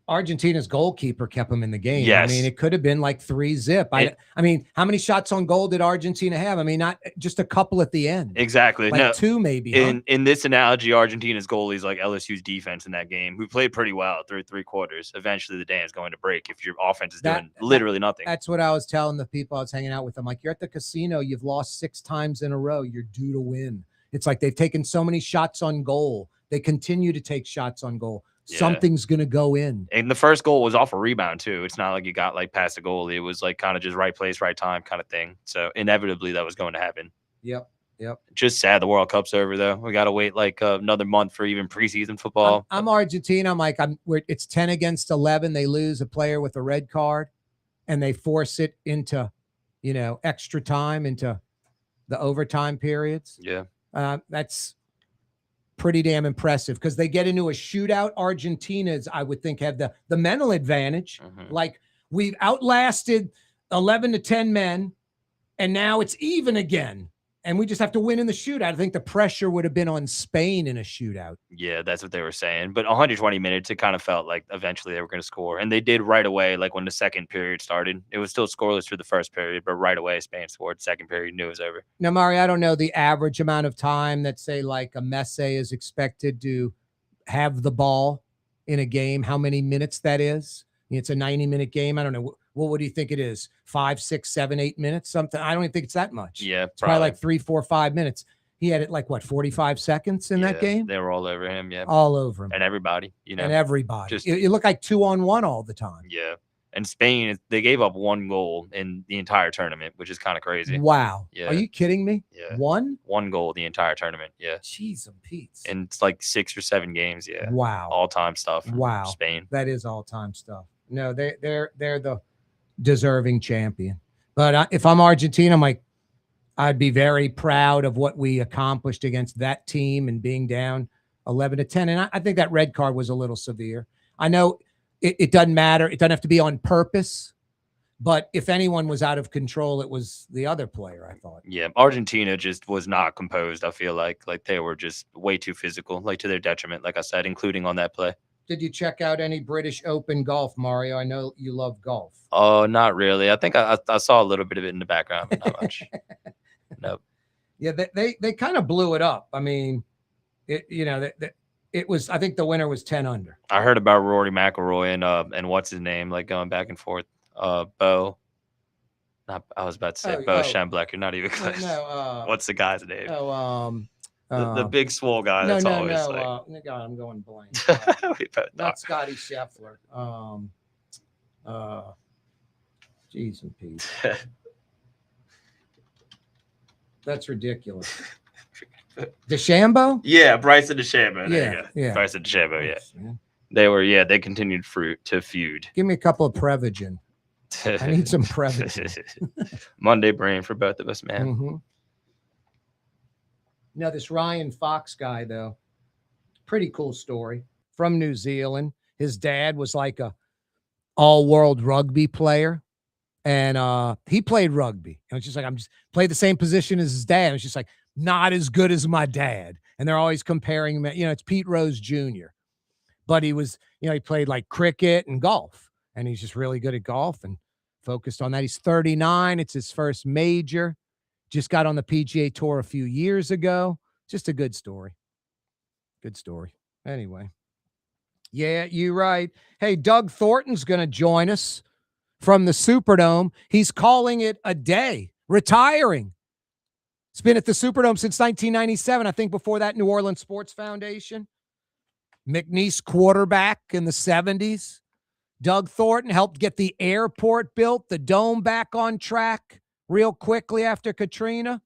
Speaker 1: Argentina's goalkeeper kept them in the game.
Speaker 10: Yes.
Speaker 1: I mean, it could have been like 3-0. I mean, how many shots on goal did Argentina have? I mean, not just a couple at the end.
Speaker 10: Exactly.
Speaker 1: Like 2 maybe.
Speaker 10: In this analogy, Argentina's goalie is like LSU's defense in that game, who played pretty well through 3 quarters. Eventually, the dam is going to break if your offense is doing literally nothing.
Speaker 1: That's what I was telling the people I was hanging out with. I'm like, you're at the casino. You've lost 6 times in a row. You're due to win. It's like they've taken so many shots on goal. They continue to take shots on goal. Yeah. Something's going to go in.
Speaker 10: And the first goal was off a rebound, too. It's not like you got like past the goalie. It was like kind of just right place, right time kind of thing. So inevitably that was going to happen.
Speaker 1: Yep.
Speaker 10: Just sad the World Cup's over, though. We got to wait like another month for even preseason football.
Speaker 1: I'm Argentina. I'm like, it's 10 against 11. They lose a player with a red card, and they force it into, extra time, into the overtime periods.
Speaker 10: Yeah.
Speaker 1: That's pretty damn impressive because they get into a shootout. Argentina's, I would think, have the mental advantage.
Speaker 10: Mm-hmm.
Speaker 1: Like, we've outlasted 11 to 10 men, and now it's even again. And we just have to win in the shootout. I think the pressure would have been on Spain in a shootout.
Speaker 10: Yeah, that's what they were saying. But 120 minutes, it kind of felt like eventually they were going to score. And they did right away, like when the second period started. It was still scoreless through the first period, but right away Spain scored. Second period, knew it was over.
Speaker 1: Now, Mari, I don't know the average amount of time that, say, like a Messi is expected to have the ball in a game, how many minutes that is. It's a 90-minute game. I don't know. What do you think it is? 5, 6, 7, 8 minutes? Something. I don't even think it's that much.
Speaker 10: Yeah,
Speaker 1: it's probably like 3, 4, 5 minutes. He had it like, what, 45 seconds in that game?
Speaker 10: They were all over him, yeah.
Speaker 1: All over him.
Speaker 10: And everybody, you know.
Speaker 1: And everybody.
Speaker 10: Just,
Speaker 1: you look like 2-on-1 all the time.
Speaker 10: Yeah. And Spain, they gave up 1 goal in the entire tournament, which is kind of crazy.
Speaker 1: Wow.
Speaker 10: Yeah.
Speaker 1: Are you kidding me?
Speaker 10: Yeah.
Speaker 1: 1?
Speaker 10: 1 goal the entire tournament. Yeah.
Speaker 1: Jeez and Pete's.
Speaker 10: And it's like 6 or 7 games. Yeah.
Speaker 1: Wow.
Speaker 10: All-time stuff.
Speaker 1: Wow.
Speaker 10: Spain.
Speaker 1: That is all-time stuff. No, they're the deserving champion. But if I'm Argentina, I'm like, I'd be very proud of what we accomplished against that team and being down 11-10. And I think that red card was a little severe. I know it doesn't matter. It doesn't have to be on purpose. But if anyone was out of control, it was the other player, I thought.
Speaker 10: Yeah, Argentina just was not composed, I feel like. Like, they were just way too physical, like to their detriment, like I said, including on that play.
Speaker 1: Did you check out any British Open golf, Mario? I know you love golf.
Speaker 10: Oh, not really. I think I saw a little bit of it in the background, but not much. Nope.
Speaker 1: Yeah, they kind of blew it up. I mean, it was, I think the winner was 10 under.
Speaker 10: I heard about Rory McIlroy and what's his name, like going back and forth. Bo. I was about to say Bo Schembler. You're not even close.
Speaker 1: No,
Speaker 10: what's the guy's name?
Speaker 1: The
Speaker 10: big swole guy. That's always like.
Speaker 1: God, I'm going blank.
Speaker 10: We both
Speaker 1: Not Scotty Scheffler. Jeez and Pete. That's ridiculous. DeChambeau?
Speaker 10: Yeah, Bryson DeChambeau.
Speaker 1: Yeah.
Speaker 10: Bryson DeChambeau,
Speaker 1: Yeah.
Speaker 10: They continued to feud.
Speaker 1: Give me a couple of Prevagen. I need some Prevagen.
Speaker 10: Monday brain for both of us, man.
Speaker 1: Mm-hmm. Now, this Ryan Fox guy, though, pretty cool story from New Zealand. His dad was like a all-world rugby player, and he played rugby. And it's just like, I'm just played the same position as his dad. It's just like, not as good as my dad. And they're always comparing him. It's Pete Rose Jr. But he was, he played like cricket and golf. And he's just really good at golf and focused on that. He's 39. It's his first major. Just got on the PGA Tour a few years ago. Just a good story. Good story. Anyway. Yeah, you're right. Hey, Doug Thornton's going to join us from the Superdome. He's calling it a day, retiring. He's been at the Superdome since 1997. I think before that, New Orleans Sports Foundation. McNeese quarterback in the 70s. Doug Thornton helped get the airport built, the dome back on track real quickly after Katrina.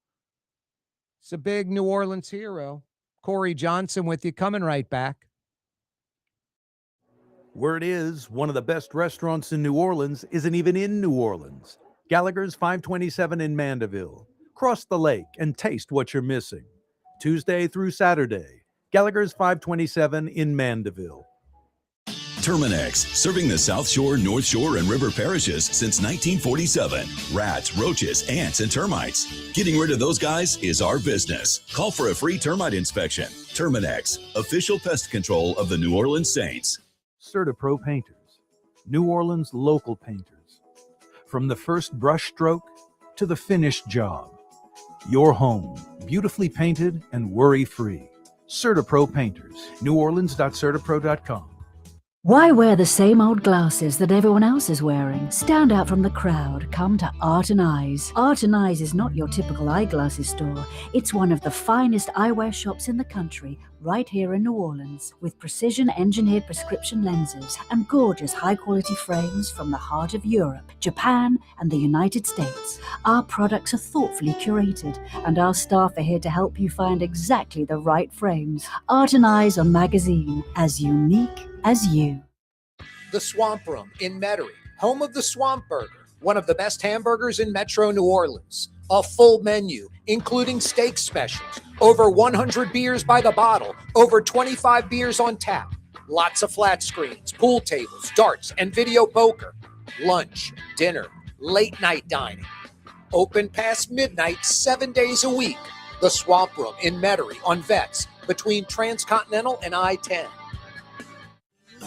Speaker 1: It's a big New Orleans hero. Corey Johnson with you, coming right back.
Speaker 5: Word is, one of the best restaurants in New Orleans isn't even in New Orleans. Gallagher's 527 in Mandeville. Cross the lake and taste what you're missing. Tuesday through Saturday, Gallagher's 527 in Mandeville.
Speaker 8: Terminex, serving the South Shore, North Shore, and River parishes since 1947. Rats, roaches, ants, and termites. Getting rid of those guys is our business. Call for a free termite inspection. Terminex, official pest control of the New Orleans Saints.
Speaker 5: CertaPro Painters, New Orleans local painters. From the first brush stroke to the finished job. Your home, beautifully painted and worry-free. CertaPro Painters, neworleans.certapro.com.
Speaker 14: Why wear the same old glasses that everyone else is wearing? Stand out from the crowd. Come to Art and Eyes. Art and Eyes is not your typical eyeglasses store. It's one of the finest eyewear shops in the country, right here in New Orleans, with precision-engineered prescription lenses and gorgeous high-quality frames from the heart of Europe, Japan, and the United States. Our products are thoughtfully curated, and our staff are here to help you find exactly the right frames. Art and Eyes on Magazine, as unique as you.
Speaker 4: The Swamp Room in Metairie, home of the Swamp Burger, one of the best hamburgers in Metro New Orleans. A full menu, including steak specials, over 100 beers by the bottle, over 25 beers on tap, lots of flat screens, pool tables, darts, and video poker, lunch, dinner, late night dining. Open past midnight 7 days a week. The Swamp Room in Metairie on Vets between Transcontinental and I-10.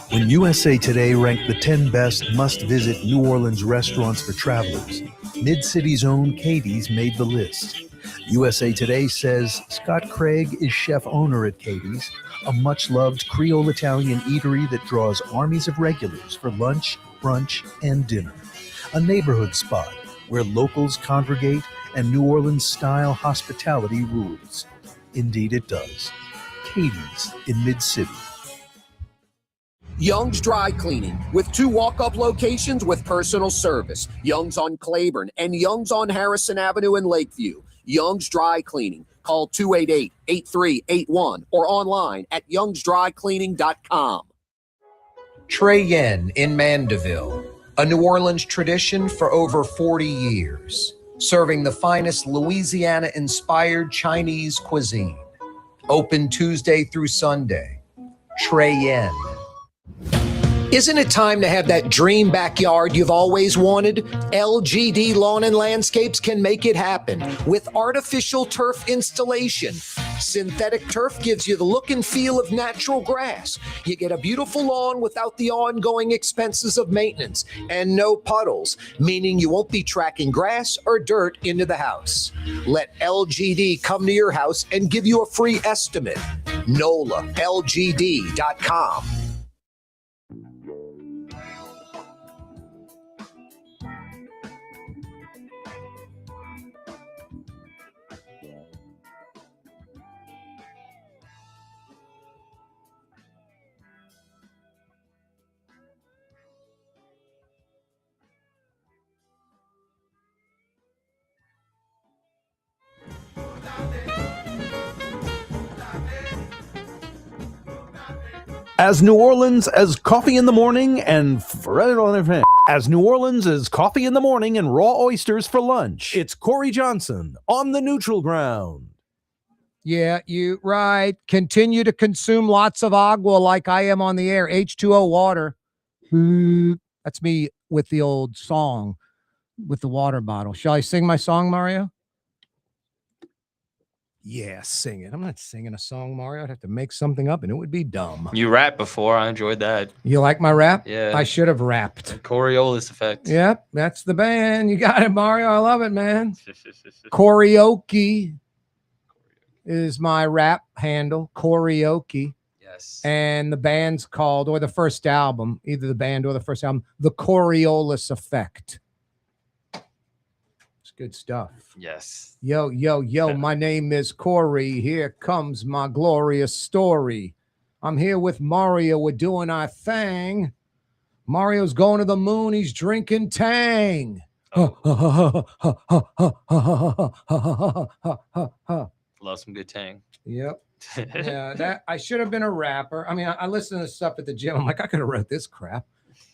Speaker 5: When USA Today ranked the 10 best must-visit New Orleans restaurants for travelers, Mid-City's own Katie's made the list. USA Today says Scott Craig is chef-owner at Katie's, a much-loved Creole Italian eatery that draws armies of regulars for lunch, brunch, and dinner. A neighborhood spot where locals congregate and New Orleans-style hospitality rules. Indeed it does. Katie's in Mid-City.
Speaker 4: Young's Dry Cleaning with 2 walk-up locations with personal service. Young's on Claiborne and Young's on Harrison Avenue in Lakeview. Young's Dry Cleaning. Call 288-8381 or online at youngsdrycleaning.com. Trey Yen in Mandeville, a New Orleans tradition for over 40 years, serving the finest Louisiana-inspired Chinese cuisine. Open Tuesday through Sunday. Trey Yen. Isn't it time to have that dream backyard you've always wanted? LGD Lawn and Landscapes can make it happen with artificial turf installation. Synthetic turf gives you the look and feel of natural grass. You get a beautiful lawn without the ongoing expenses of maintenance and no puddles, meaning you won't be tracking grass or dirt into the house. Let LGD come to your house and give you a free estimate. NOLALGD.com.
Speaker 5: As New Orleans as coffee in the morning and as New Orleans as coffee in the morning and raw oysters for lunch. It's Corey Johnson on the neutral ground.
Speaker 1: Yeah, you right. Continue to consume lots of agua like I am on the air. H2O water. That's me with the old song with the water bottle. Shall I sing my song, Mario? Yeah, sing it. I'm not singing a song, Mario. I'd have to make something up, and it would be dumb.
Speaker 10: You rapped before. I enjoyed that.
Speaker 1: You like my rap?
Speaker 10: Yeah.
Speaker 1: I should have rapped.
Speaker 10: Coriolis effect.
Speaker 1: Yep, that's the band. You got it, Mario. I love it, man. Karaoke is my rap handle. Karaoke.
Speaker 10: Yes.
Speaker 1: And the band's called, or the first album, either the band or the first album, The Coriolis Effect. It's good stuff.
Speaker 10: Yes.
Speaker 1: Yo, my name is Corey. Here comes my glorious story. I'm here with Mario. We're doing our thing. Mario's going to the moon. He's drinking Tang.
Speaker 10: Love some good Tang.
Speaker 1: Yep. Yeah, that I should have been a rapper. I mean, I listen to stuff at the gym. I'm like, I could have wrote this crap.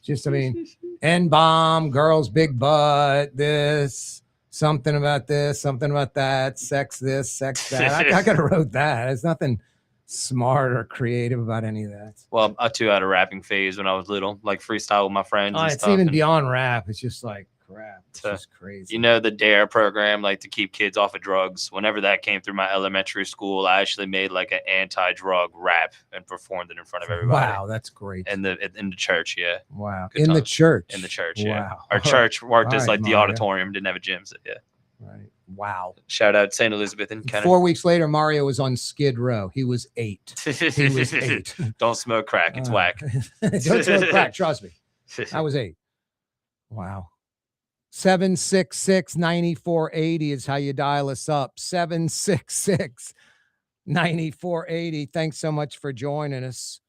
Speaker 1: Just, I mean, N-bomb, girls, big butt, this. Something about this, something about that, sex this, sex that. I could have wrote that. There's nothing smart or creative about any of that.
Speaker 10: Well, I too had a rapping phase when I was little, like freestyle with my friends.
Speaker 1: Oh,
Speaker 10: and
Speaker 1: it's
Speaker 10: stuff.
Speaker 1: even beyond rap. It's just like crap. It's just crazy.
Speaker 10: You know, the DARE program, like to keep kids off of drugs. Whenever that came through my elementary school, I actually made like an anti-drug rap and performed it in front of everybody.
Speaker 1: Wow, that's great.
Speaker 10: In the church, yeah.
Speaker 1: Wow.
Speaker 10: Good
Speaker 1: In the
Speaker 10: times.
Speaker 1: church.
Speaker 10: In the church, yeah.
Speaker 1: Wow.
Speaker 10: Our church worked
Speaker 1: All
Speaker 10: as
Speaker 1: right,
Speaker 10: like the
Speaker 1: Mario.
Speaker 10: auditorium, didn't have a gym, so yeah.
Speaker 1: Right. Wow.
Speaker 10: Shout out St. Elizabeth and Kennedy.
Speaker 1: 4 weeks later, Mario was on Skid Row. He was 8. He was 8.
Speaker 10: Don't smoke crack. It's whack.
Speaker 1: Don't smoke crack. Trust me. I was 8. Wow. 766-9480 is how you dial us up. 766-9480. Thanks so much for joining us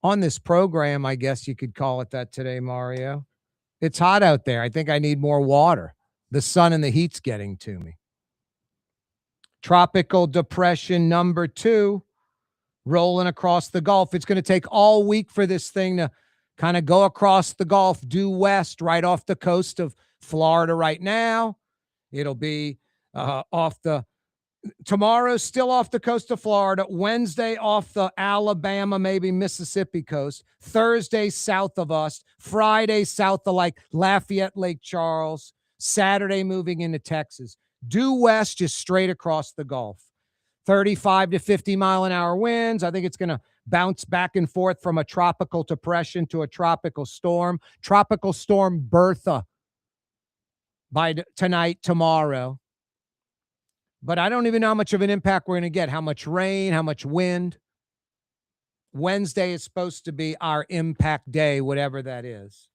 Speaker 1: on this program. I guess you could call it that today, Mario. It's hot out there. I think I need more water. The sun and the heat's getting to me. Tropical depression number 2 rolling across the Gulf. It's going to take all week for this thing to kind of go across the Gulf, due west, right off the coast of Florida right now. It'll be tomorrow still off the coast of Florida. Wednesday off the Alabama, maybe Mississippi coast. Thursday south of us. Friday south of like Lafayette, Lake Charles. Saturday moving into Texas. Due west, just straight across the Gulf. 35 to 50 mile an hour winds. I think it's going to bounce back and forth from a tropical depression to a tropical storm. Tropical Storm Bertha by tonight, tomorrow. But I don't even know how much of an impact we're going to get. How much rain, how much wind. Wednesday is supposed to be our impact day, whatever that is.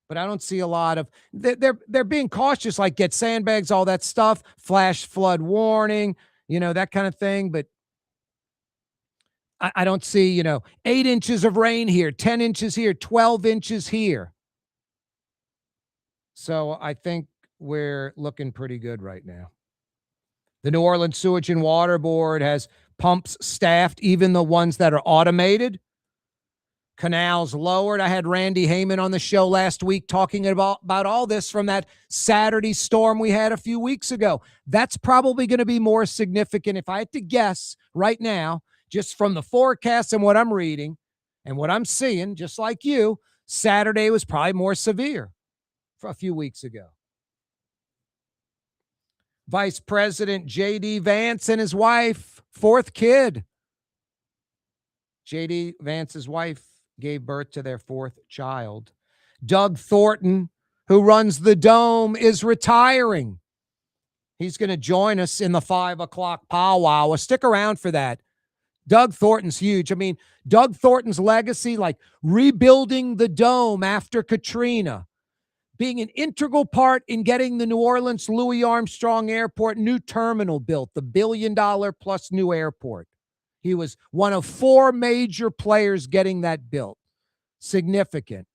Speaker 1: But I don't see a lot of, they're being cautious, like get sandbags, all that stuff, flash flood warning, that kind of thing. But I don't see, 8 inches of rain here, 10 inches here, 12 inches here. So I think we're looking pretty good right now. The New Orleans Sewage and Water Board has pumps staffed, even the ones that are automated. Canals lowered. I had Randy Heyman on the show last week talking about all this from that Saturday storm we had a few weeks ago. That's probably going to be more significant. If I had to guess right now, just from the forecast and what I'm reading and what I'm seeing, just like you, Saturday was probably more severe for a few weeks ago. Vice President J.D. Vance and his wife, 4th kid. J.D. Vance's wife gave birth to their 4th child. Doug Thornton, who runs the Dome, is retiring. He's going to join us in the 5 o'clock powwow. Stick around for that. Doug Thornton's huge. I mean, Doug Thornton's legacy, like rebuilding the Dome after Katrina, being an integral part in getting the New Orleans Louis Armstrong Airport new terminal built, the $1 billion plus new airport. He was one of 4 major players getting that built. Significant.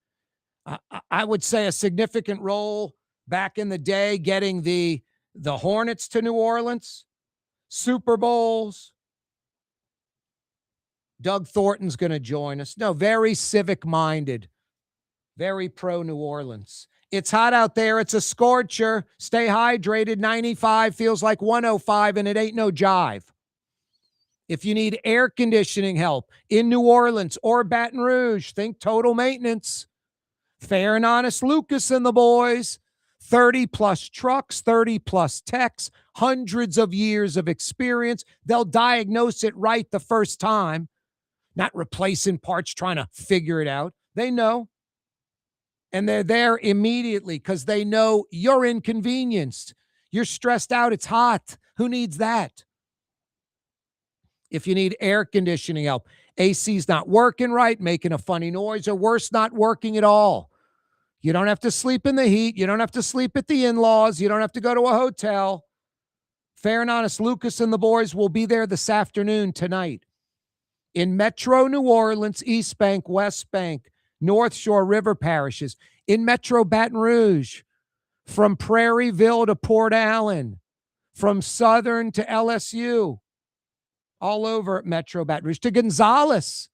Speaker 1: I would say a significant role back in the day, getting the Hornets to New Orleans, Super Bowls. Doug Thornton's going to join us. No, very civic-minded, very pro-New Orleans. It's hot out there. It's a scorcher. Stay hydrated. 95 feels like 105, and it ain't no jive. If you need air conditioning help in New Orleans or Baton Rouge, think Total Maintenance. Fair and Honest Lucas and the boys. 30-plus trucks, 30-plus techs, hundreds of years of experience. They'll diagnose it right the first time, not replacing parts, trying to figure it out. They know. And they're there immediately because they know you're inconvenienced. You're stressed out. It's hot. Who needs that? If you need air conditioning help, AC's not working right, making a funny noise, or worse, not working at all. You don't have to sleep in the heat. You don't have to sleep at the in-laws. You don't have to go to a hotel. Fair and Honest Lucas and the boys will be there this afternoon tonight in Metro New Orleans, East Bank, West Bank, North Shore River parishes, in Metro Baton Rouge, from Prairieville to Port Allen, from Southern to LSU, all over Metro Baton Rouge, to Gonzales,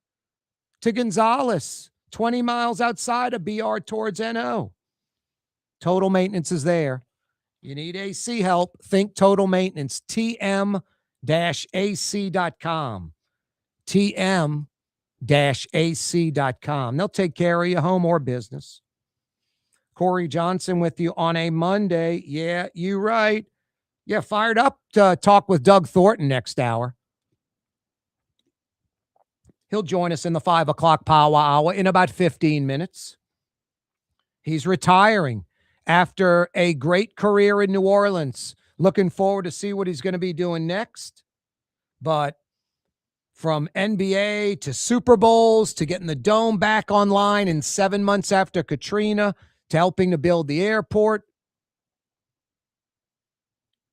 Speaker 1: 20 miles outside of BR towards NO. Total Maintenance is there. You need AC help, think Total Maintenance, tm-ac.com. tm-ac.com. They'll take care of you, home or business. Corey Johnson with you on a Monday. Yeah, you right. Yeah, fired up to talk with Doug Thornton next hour. He'll join us in the 5 o'clock powwow hour in about 15 minutes. He's retiring after a great career in New Orleans. Looking forward to see what he's going to be doing next. But from NBA to Super Bowls to getting the Dome back online in 7 months after Katrina to helping to build the airport.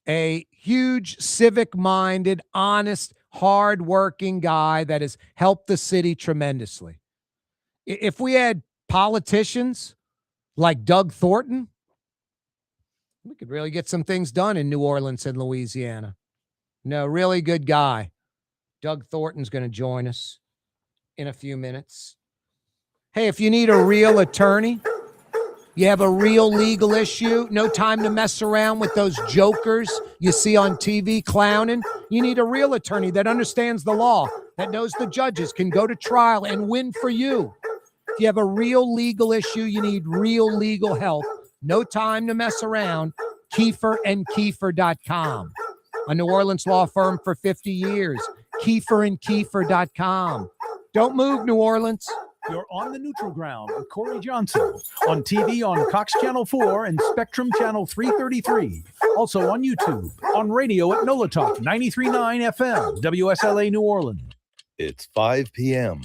Speaker 1: A huge civic-minded, honest, hard-working guy that has helped the city tremendously. If we had politicians like Doug Thornton, we could really get some things done in New Orleans and Louisiana. No, really good guy. Doug Thornton's going to join us in a few minutes. Hey, if you need a real attorney, you have a real legal issue, no time to mess around with those jokers you see on TV clowning. You need a real attorney that understands the law, that knows the judges, can go to trial and win for you. If you have a real legal issue, you need real legal help. No time to mess around. KieferandKiefer.com. A New Orleans law firm for 50 years. KieferandKiefer.com. Don't move, New Orleans.
Speaker 5: You're on the neutral ground with Corey Johnson on TV on Cox Channel 4 and Spectrum Channel 333. Also on YouTube, on radio at NOLA Talk 93.9 FM, WSLA New Orleans.
Speaker 15: It's 5 p.m.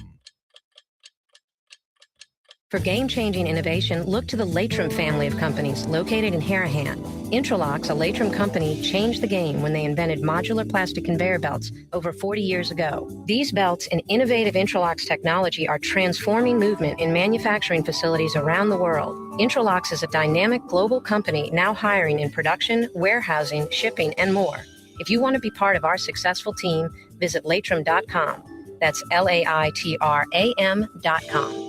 Speaker 16: For game-changing innovation, look to the Latrim family of companies located in Harahan. Intralocks, a Latrim company, changed the game when they invented modular plastic conveyor belts over 40 years ago. These belts and innovative Intralocks technology are transforming movement in manufacturing facilities around the world. Intralocks is a dynamic global company now hiring in production, warehousing, shipping, and more. If you want to be part of our successful team, visit Latrim.com. That's LAITRAM.com.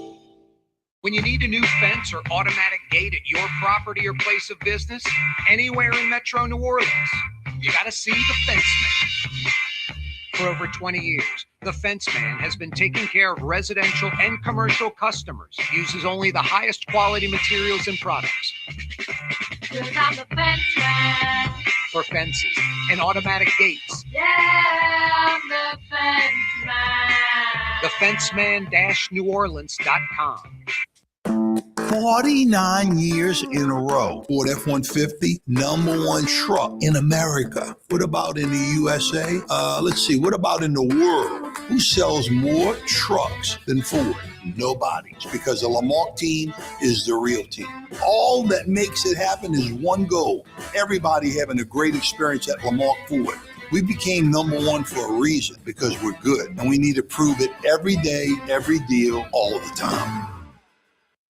Speaker 2: When you need a new fence or automatic gate at your property or place of business, anywhere in Metro New Orleans, you got to see the Fence Man. For over 20 years, the Fence Man has been taking care of residential and commercial customers, uses only the highest quality materials and products.
Speaker 3: 'Cause I'm the Fence Man.
Speaker 2: For fences and automatic gates.
Speaker 3: Yeah, I'm the Fence Man.
Speaker 2: TheFenceman-NewOrleans.com.
Speaker 12: 49 years in a row. Ford F-150, #1 truck in America. What about in the USA? Let's see, what about in the world? Who sells more trucks than Ford? Nobody. It's because the Lamarck team is the real team. All that makes it happen is one goal. Everybody having a great experience at Lamarck Ford. We became #1 for a reason, because we're good. And we need to prove it every day, every deal, all the time.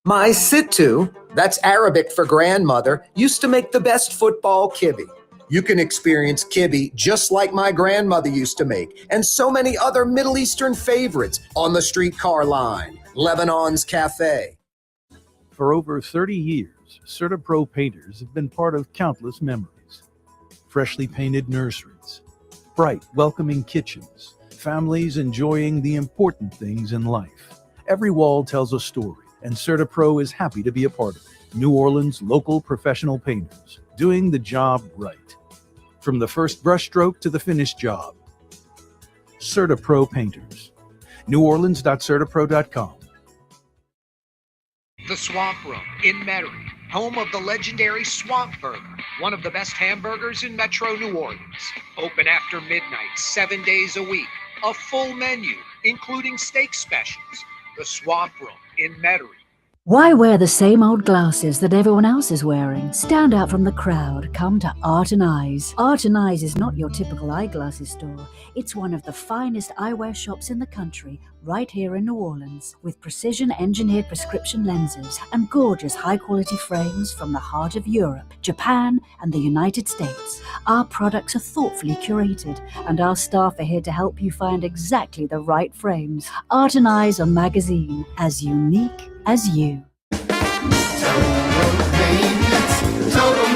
Speaker 4: My Sittu, that's Arabic for grandmother, used to make the best football kibbe. You can experience kibbe just like my grandmother used to make, and so many other Middle Eastern favorites on the streetcar line, Lebanon's Cafe.
Speaker 5: For over 30 years, CertaPro painters have been part of countless memories. Freshly painted nurseries, bright, welcoming kitchens, families enjoying the important things in life. Every wall tells a story, and CertaPro is happy to be a part of it. New Orleans' local professional painters, doing the job right. From the first brushstroke to the finished job. CertaPro Painters. NewOrleans.CertaPro.com.
Speaker 2: The Swamp Room in Metairie, home of the legendary Swamp Burger, one of the best hamburgers in Metro New Orleans. Open after midnight, 7 days a week. A full menu, including steak specials. The Swamp Room in Metairie.
Speaker 14: Why wear the same old glasses that everyone else is wearing? Stand out from the crowd. Come to Art and Eyes. Art and Eyes is not your typical eyeglasses store. It's one of the finest eyewear shops in the country, right here in New Orleans, with precision-engineered prescription lenses and gorgeous high-quality frames from the heart of Europe, Japan, and the United States. Our products are thoughtfully curated, and our staff are here to help you find exactly the right frames. Art and Eyes on magazine, as unique as you.
Speaker 3: Total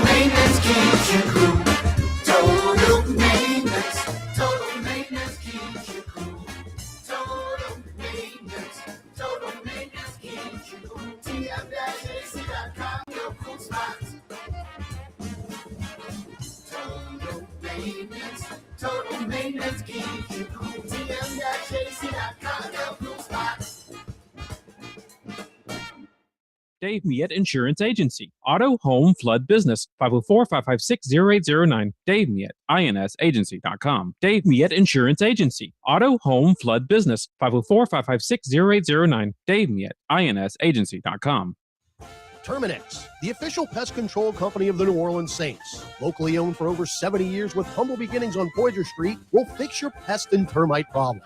Speaker 3: maintenance keeps you cool. Total maintenance keeps you cool. Total maintenance keeps you cool. TM-AC.com, your cool spots. Total maintenance keeps you cool. TM-AC.com, your cool spots.
Speaker 7: Dave Miette Insurance Agency. Auto, home, flood, business. 504-556-0809. Dave Miette, INSagency.com. Dave Miette Insurance Agency. Auto, home, flood, business. 504-556-0809. Dave Miette, INSagency.com.
Speaker 17: Terminix, the official pest control company of the New Orleans Saints. Locally owned for over 70 years with humble beginnings on Poydras Street, will fix your pest and termite problems.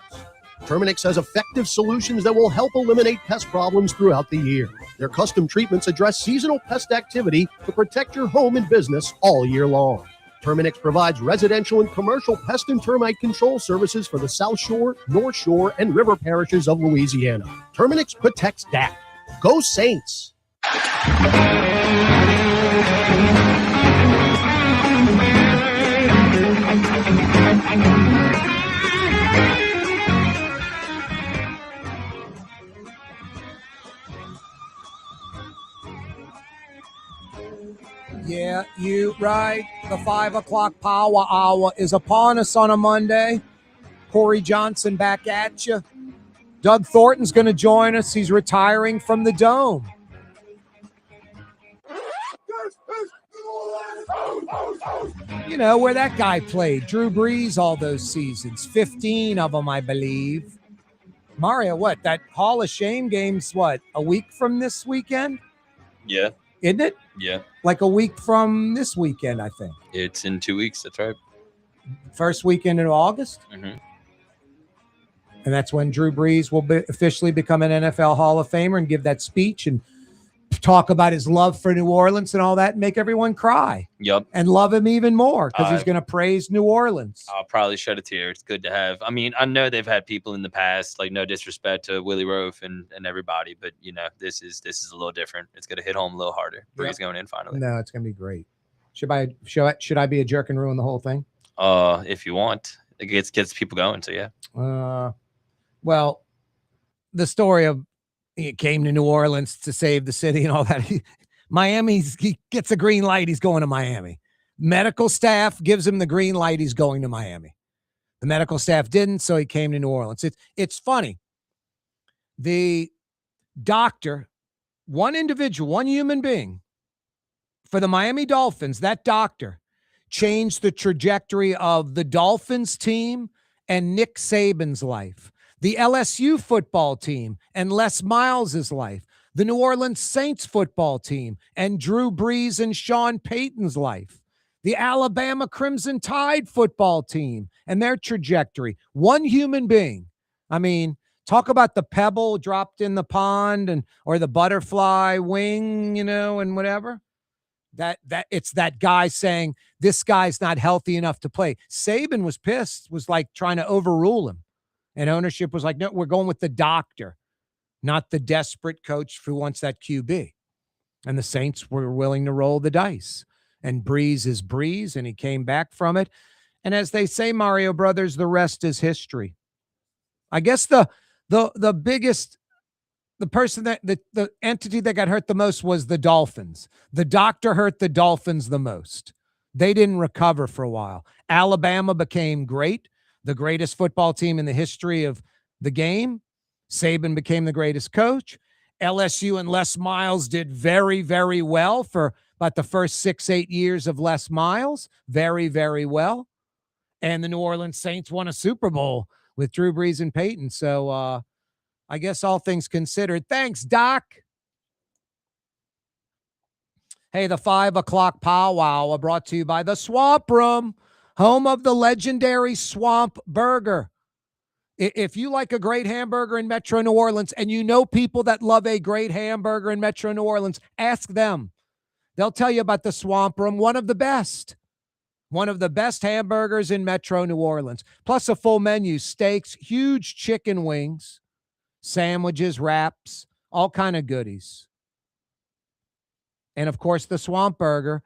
Speaker 17: Terminix has effective solutions that will help eliminate pest problems throughout the year. Their custom treatments address seasonal pest activity to protect your home and business all year long. Terminix provides residential and commercial pest and termite control services for the South Shore, North Shore, and river parishes of Louisiana. Terminix protects that. Go Saints!
Speaker 1: you right. The 5 o'clock power hour is upon us on a Monday. Corey Johnson back at you. Doug Thornton's going to join us. He's retiring from the Dome. You know, where that guy played. Drew Brees all those seasons. 15 of them, I believe. Mario, what? That Hall of Shame game's what? A week from this weekend?
Speaker 10: Yeah.
Speaker 1: Isn't it?
Speaker 10: Yeah.
Speaker 1: Like a week from this weekend, I think.
Speaker 10: It's in 2 weeks. That's right.
Speaker 1: First weekend in August.
Speaker 10: Mm-hmm.
Speaker 1: And that's when Drew Brees will officially become an NFL Hall of Famer and give that speech and talk about his love for New Orleans and all that and make everyone cry.
Speaker 10: Yep.
Speaker 1: And love him even more because he's going to praise New Orleans.
Speaker 10: I'll probably shed a tear. It's good to have. I mean, I know they've had people in the past, like no disrespect to Willie Roaf and everybody, but you know, this is a little different. It's going to hit home a little harder. Brees going in finally.
Speaker 1: No, it's going to be great. Should I be a jerk and ruin the whole thing?
Speaker 10: If you want, it gets people going. So yeah.
Speaker 1: Well, the story of he came to New Orleans to save the city and all that. He gets a green light. He's going to Miami. Medical staff gives him the green light. He's going to Miami. The medical staff didn't, so he came to New Orleans. It's funny. The doctor, one individual, one human being for the Miami Dolphins, that doctor changed the trajectory of the Dolphins team and Nick Saban's life. The LSU football team and Les Miles' life, the New Orleans Saints football team and Drew Brees and Sean Payton's life, the Alabama Crimson Tide football team and their trajectory. One human being. I mean, talk about the pebble dropped in the pond or the butterfly wing, and whatever. That it's that guy saying this guy's not healthy enough to play. Saban was pissed, was like trying to overrule him. And ownership was like, no, we're going with the doctor, not the desperate coach who wants that QB. And the Saints were willing to roll the dice. And Brees is Brees, and he came back from it. And as they say, Mario Brothers, the rest is history. I guess the biggest, the person the entity that got hurt the most was the Dolphins. The doctor hurt the Dolphins the most. They didn't recover for a while. Alabama became great. The greatest football team in the history of the game. Saban became the greatest coach. LSU and Les Miles did very, very well for about the first 6-8 years of Les Miles. Very, very well. And the New Orleans Saints won a Super Bowl with Drew Brees and Peyton. So I guess all things considered. Thanks, Doc. Hey, the 5 o'clock powwow are brought to you by the Swamp Room, home of the legendary Swamp Burger. If you like a great hamburger in Metro New Orleans and you know people that love a great hamburger in Metro New Orleans, ask them. They'll tell you about the Swamp Room, one of the best hamburgers in Metro New Orleans. Plus a full menu, steaks, huge chicken wings, sandwiches, wraps, all kind of goodies. And of course, the Swamp Burger.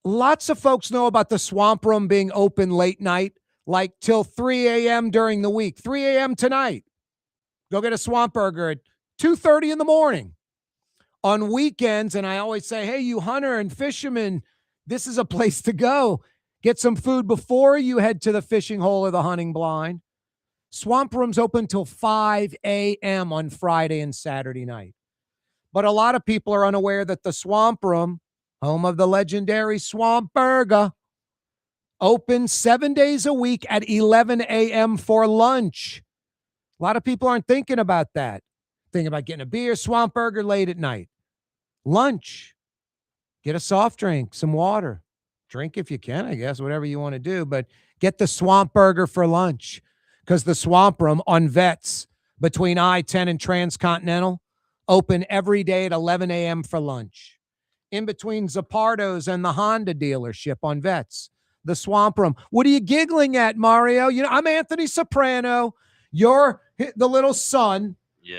Speaker 1: Lots of folks know about the Swamp Room being open late night, like till 3 a.m. during the week. 3 a.m. tonight. Go get a Swamp Burger at 2:30 in the morning. On weekends, and I always say, hey, you hunter and fishermen, this is a place to go. Get some food before you head to the fishing hole or the hunting blind. Swamp Room's open till 5 a.m. on Friday and Saturday night. But a lot of people are unaware that the Swamp Room, home of the legendary Swamp Burger, open 7 days a week at 11 a.m. for lunch. A lot of people aren't thinking about that. Thinking about getting a beer, Swamp Burger late at night. Lunch. Get a soft drink, some water. Drink if you can, I guess, whatever you want to do. But get the Swamp Burger for lunch. Because the Swamp Room on Vets between I-10 and Transcontinental open every day at 11 a.m. for lunch. In between Zapardo's and the Honda dealership on Vets. The Swamp Room. What are you giggling at, Mario? I'm Anthony Soprano. You're the little son.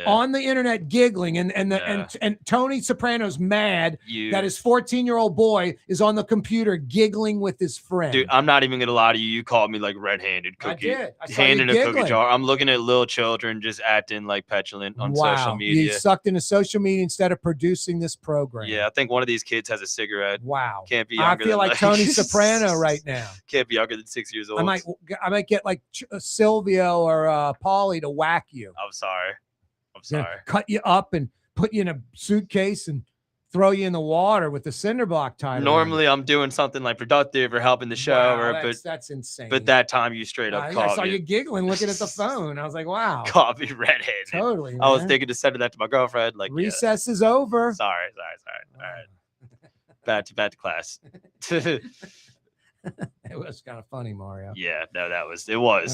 Speaker 1: on the internet giggling, and Tony Soprano's mad that his 14-year-old boy is on the computer giggling with his friend.
Speaker 10: Dude, I'm not even gonna lie to you. You called me like red-handed cookie.
Speaker 1: I did. I saw you
Speaker 10: Hand in a cookie
Speaker 1: giggling.
Speaker 10: jar. I'm looking at little children just acting like petulant on social media.
Speaker 1: You sucked into social media instead of producing this program.
Speaker 10: Yeah, I think one of these kids has a cigarette.
Speaker 1: Wow.
Speaker 10: Can't be
Speaker 1: I
Speaker 10: younger
Speaker 1: feel
Speaker 10: than
Speaker 1: like Tony Soprano right now.
Speaker 10: Can't be younger than 6 years old.
Speaker 1: I might get like Silvio or Paulie to whack you.
Speaker 10: I'm sorry.
Speaker 1: Cut you up and put you in a suitcase and throw you in the water with the cinder block tied.
Speaker 10: Normally, I'm doing something like productive or helping the show,
Speaker 1: that's insane.
Speaker 10: But that time you straight up
Speaker 1: I
Speaker 10: caught
Speaker 1: saw
Speaker 10: me.
Speaker 1: you giggling, looking at the phone. I was like, wow.
Speaker 10: Caught me red-handed.
Speaker 1: Totally.
Speaker 10: I was
Speaker 1: man.
Speaker 10: thinking to send that to my girlfriend. Like,
Speaker 1: recess is over.
Speaker 10: Sorry. All right. Back to class.
Speaker 1: It was kind of funny, Mario.
Speaker 10: Yeah, no, it was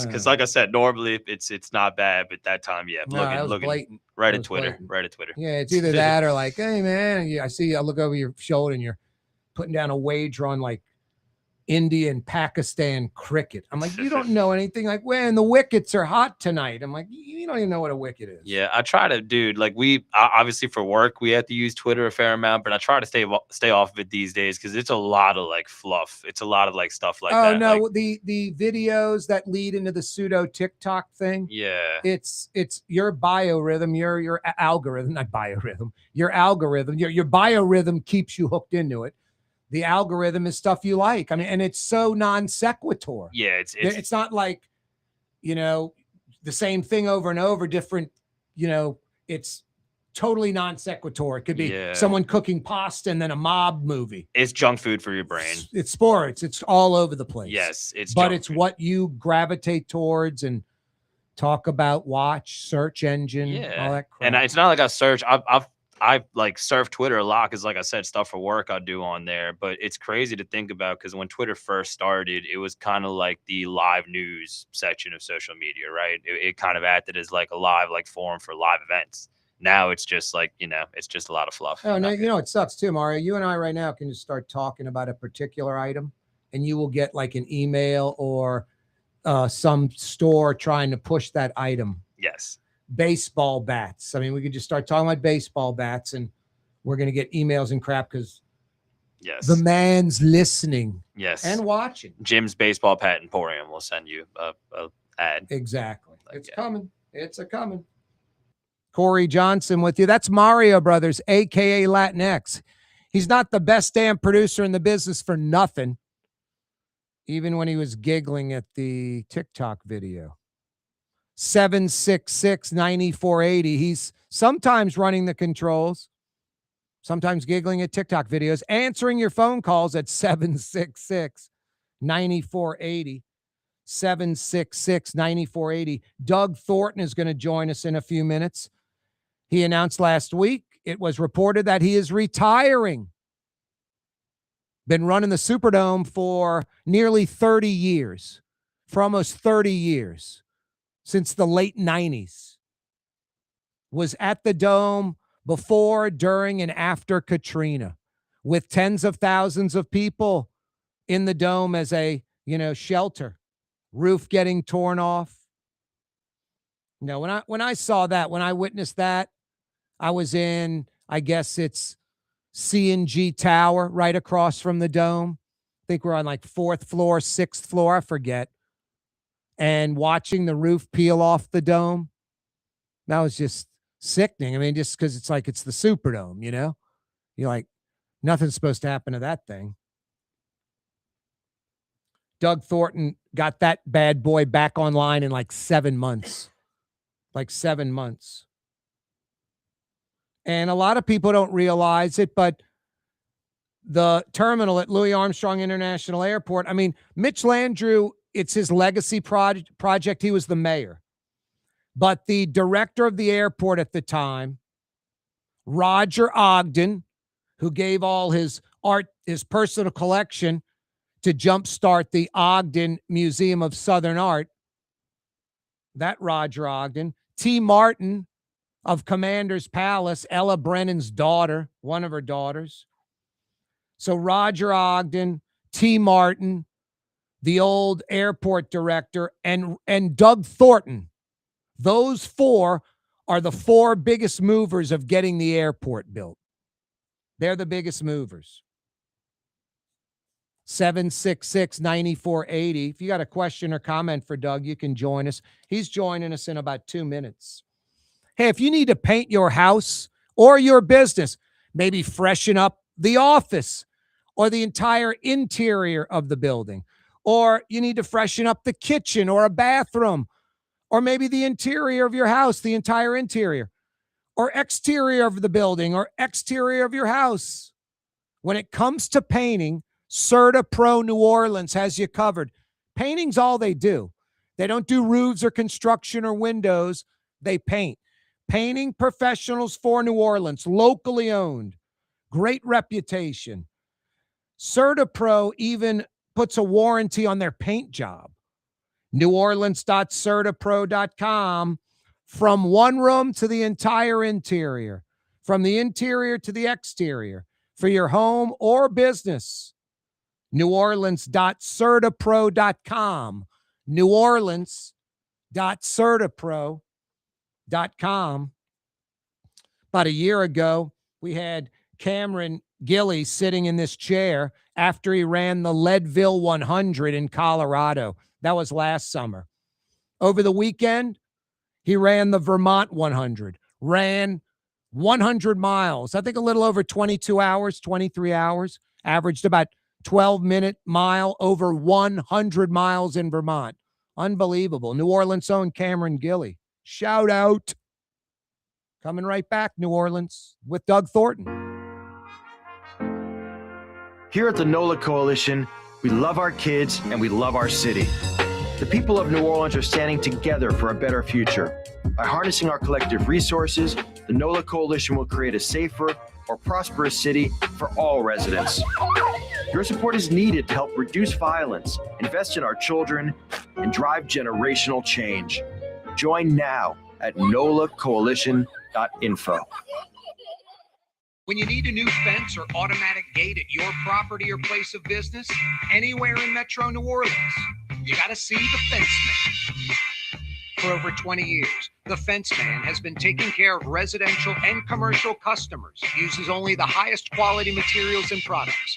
Speaker 10: because, like I said, normally it's not bad, but that time, looking
Speaker 1: blatant.
Speaker 10: Right at Twitter.
Speaker 1: Yeah, it's either that or like, hey man, I look over your shoulder and you're putting down a wager on like India and Pakistan cricket. I'm like, you don't know anything. Like, when the wickets are hot tonight. I'm like, you don't even know what a wicket is.
Speaker 10: Yeah, I try to, dude. Like, we obviously for work we have to use Twitter a fair amount, but I try to stay off of it these days because it's a lot of like fluff. It's a lot of like stuff like that.
Speaker 1: Oh no,
Speaker 10: like,
Speaker 1: the videos that lead into the pseudo TikTok thing.
Speaker 10: Yeah,
Speaker 1: it's your biorhythm, your algorithm, not biorhythm. Your algorithm, your biorhythm keeps you hooked into it. The algorithm is stuff you like. I mean, and it's so non sequitur.
Speaker 10: Yeah,
Speaker 1: it's not like, the same thing over and over, different, it's totally non sequitur. It could be someone cooking pasta and then a mob movie.
Speaker 10: It's junk food for your brain.
Speaker 1: It's sports. It's all over the place.
Speaker 10: Yes, it's
Speaker 1: what you gravitate towards and talk about, watch, search engine, all that crap.
Speaker 10: And it's not like I search. I've like surf Twitter a lot because, like I said, stuff for work I do on there. But it's crazy to think about because when Twitter first started, it was kind of like the live news section of social media, right? It kind of acted as like a live like forum for live events. Now it's just like, it's just a lot of fluff.
Speaker 1: Oh, no, it sucks too, Mario. You and I right now can just start talking about a particular item and you will get like an email or some store trying to push that item.
Speaker 10: Yes.
Speaker 1: Baseball bats. I mean, we could just start talking about baseball bats and we're going to get emails and crap because the man's listening.
Speaker 10: Yes.
Speaker 1: And watching.
Speaker 10: Jim's Baseball Pat Emporium will send you a ad.
Speaker 1: Exactly. It's coming. It's a coming. Corey Johnson with you. That's Mario Brothers, a.k.a. Latinx. He's not the best damn producer in the business for nothing, even when he was giggling at the TikTok video. 766-9480. He's sometimes running the controls, sometimes giggling at TikTok videos, answering your phone calls at 766-9480. 766-9480. Doug Thornton is going to join us in a few minutes. He announced last week, it was reported that he is retiring. Been running the Superdome for nearly 30 years, for almost 30 years. Since the late 90s, was at the Dome before, during, and after Katrina, with tens of thousands of people in the Dome as a, shelter, roof getting torn off. When I saw that, when I witnessed that, I was in, I guess it's C&G Tower right across from the Dome. I think we're on like 4th floor, 6th floor, I forget. And watching the roof peel off the Dome, that was just sickening. I mean, just because it's like it's the Superdome, you're like, nothing's supposed to happen to that thing. Doug Thornton got that bad boy back online in like 7 months. Like 7 months. And a lot of people don't realize it, but the terminal at Louis Armstrong International Airport, I mean, Mitch Landrieu, it's his legacy project. He was the mayor. But the director of the airport at the time, Roger Ogden, who gave all his art, his personal collection to jumpstart the Ogden Museum of Southern Art, that Roger Ogden, T. Martin of Commander's Palace, Ella Brennan's daughter, one of her daughters. So Roger Ogden, T. Martin, the old airport director, and Doug Thornton. Those four are the 4 biggest movers of getting the airport built. They're the biggest movers. 766-9480. If you got a question or comment for Doug, you can join us. He's joining us in about 2 minutes. Hey, if you need to paint your house or your business, maybe freshen up the office or the entire interior of the building, or you need to freshen up the kitchen or a bathroom, or maybe the interior of your house, the entire interior, or exterior of the building or exterior of your house. When it comes to painting, Certa Pro New Orleans has you covered. Painting's all they do. They don't do roofs or construction or windows. They paint. Painting professionals for New Orleans, locally owned, great reputation. Certa Pro even puts a warranty on their paint job. NewOrleans.CertaPro.com. From one room to the entire interior, from the interior to the exterior, for your home or business. NewOrleans.CertaPro.com. NewOrleans.CertaPro.com. About a year ago, we had Cameron Gilly sitting in this chair after he ran the Leadville 100 in Colorado. That was last summer. Over the weekend, he ran the Vermont 100, ran 100 miles, I think a little over 22 hours, 23 hours, averaged about 12-minute mile, over 100 miles in Vermont. Unbelievable. New Orleans' own Cameron Gilly. Shout out. Coming right back, New Orleans, with Doug Thornton.
Speaker 13: Here at the NOLA Coalition, we love our kids and we love our city. The people of New Orleans are standing together for a better future. By harnessing our collective resources, the NOLA Coalition will create a safer, more prosperous city for all residents. Your support is needed to help reduce violence, invest in our children, and drive generational change. Join now at nolacoalition.info.
Speaker 2: When you need a new fence or automatic gate at your property or place of business, anywhere in Metro New Orleans, you got to see the Fence Man. For over 20 years, the Fence Man has been taking care of residential and commercial customers, uses only the highest quality materials and products.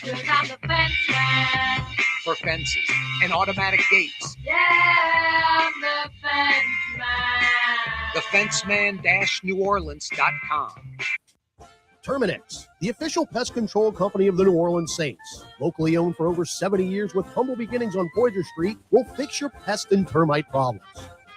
Speaker 3: I'm the Fence Man.
Speaker 2: For fences and automatic gates.
Speaker 3: Yeah, I'm the Fence Man.
Speaker 2: TheFenceman-NewOrleans.com.
Speaker 17: Terminix, the official pest control company of the New Orleans Saints. Locally owned for over 70 years with humble beginnings on Poydras Street, will fix your pest and termite problems.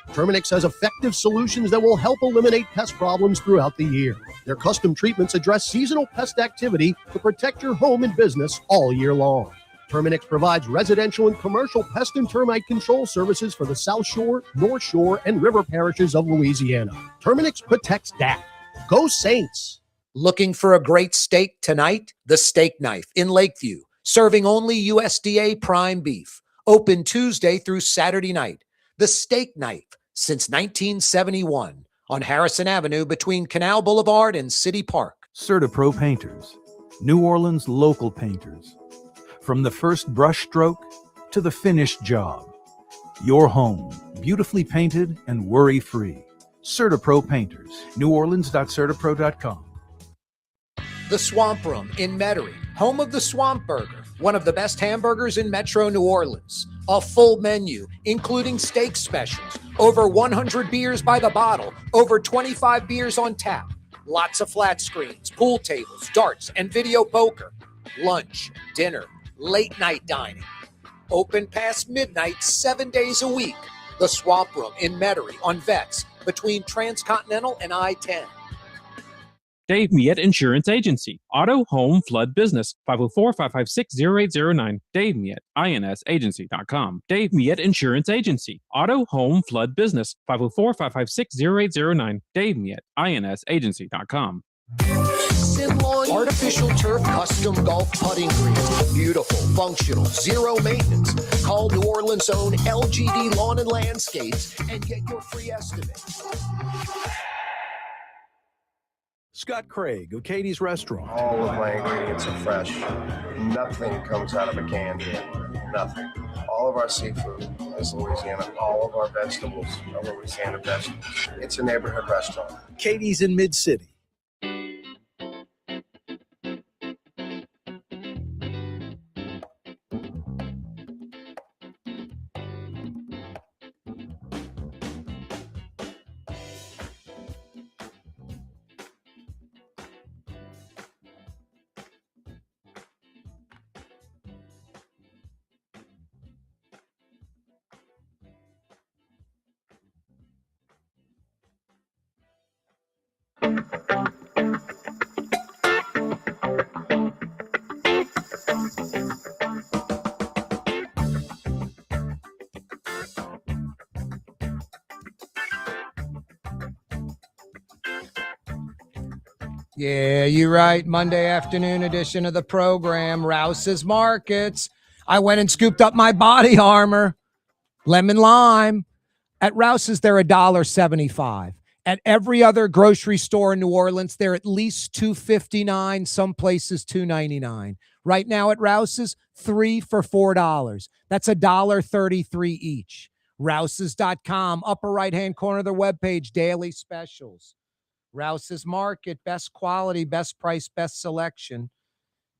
Speaker 17: Terminix has effective solutions that will help eliminate pest problems throughout the year. Their custom treatments address seasonal pest activity to protect your home and business all year long. Terminix provides residential and commercial pest and termite control services for the South Shore, North Shore, and River parishes of Louisiana. Terminix protects that. Go Saints!
Speaker 4: Looking for a great steak tonight? The Steak Knife in Lakeview, serving only USDA prime beef. Open Tuesday through Saturday night. The Steak Knife since 1971 on Harrison Avenue between Canal Boulevard and City Park.
Speaker 5: Certa Pro Painters, New Orleans local painters. From the first brush stroke to the finished job. Your home, beautifully painted and worry-free. Certa Pro Painters, NewOrleans.CertaPro.com.
Speaker 4: The Swamp Room in Metairie, home of the Swamp Burger, one of the best hamburgers in Metro New Orleans. A full menu, including steak specials, over 100 beers by the bottle, over 25 beers on tap, lots of flat screens, pool tables, darts, and video poker, lunch, dinner, late night dining. Open past midnight 7 days a week. The Swamp Room in Metairie on Vets between Transcontinental and I-10.
Speaker 7: Dave Miette Insurance Agency. Auto, home, flood, business. 504-556-0809. Dave Miette, INSagency.com. Dave Miette Insurance Agency. Auto, home, flood, business. 504-556-0809. Dave Miette, INSagency.com.
Speaker 4: Artificial turf custom golf putting green. Beautiful, functional, zero maintenance. Call New Orleans' own LGD Lawn and Landscapes and get your free estimate.
Speaker 5: Scott Craig of Katie's Restaurant.
Speaker 6: All of my ingredients are fresh. Nothing comes out of a can here. Nothing. All of our seafood is Louisiana. All of our vegetables are Louisiana vegetables. It's a neighborhood restaurant.
Speaker 5: Katie's in Mid-City.
Speaker 1: Yeah, you're right. Monday afternoon edition of the program, Rouse's Markets. I went and scooped up my body armor, lemon lime. At Rouse's, they're $1.75. At every other grocery store in New Orleans, they're at least $2.59, some places $2.99. Right now at Rouse's, 3 for $4. That's $1.33 each. Rouses.com, upper right-hand corner of their webpage, daily specials. Rouse's Market, best quality, best price, best selection.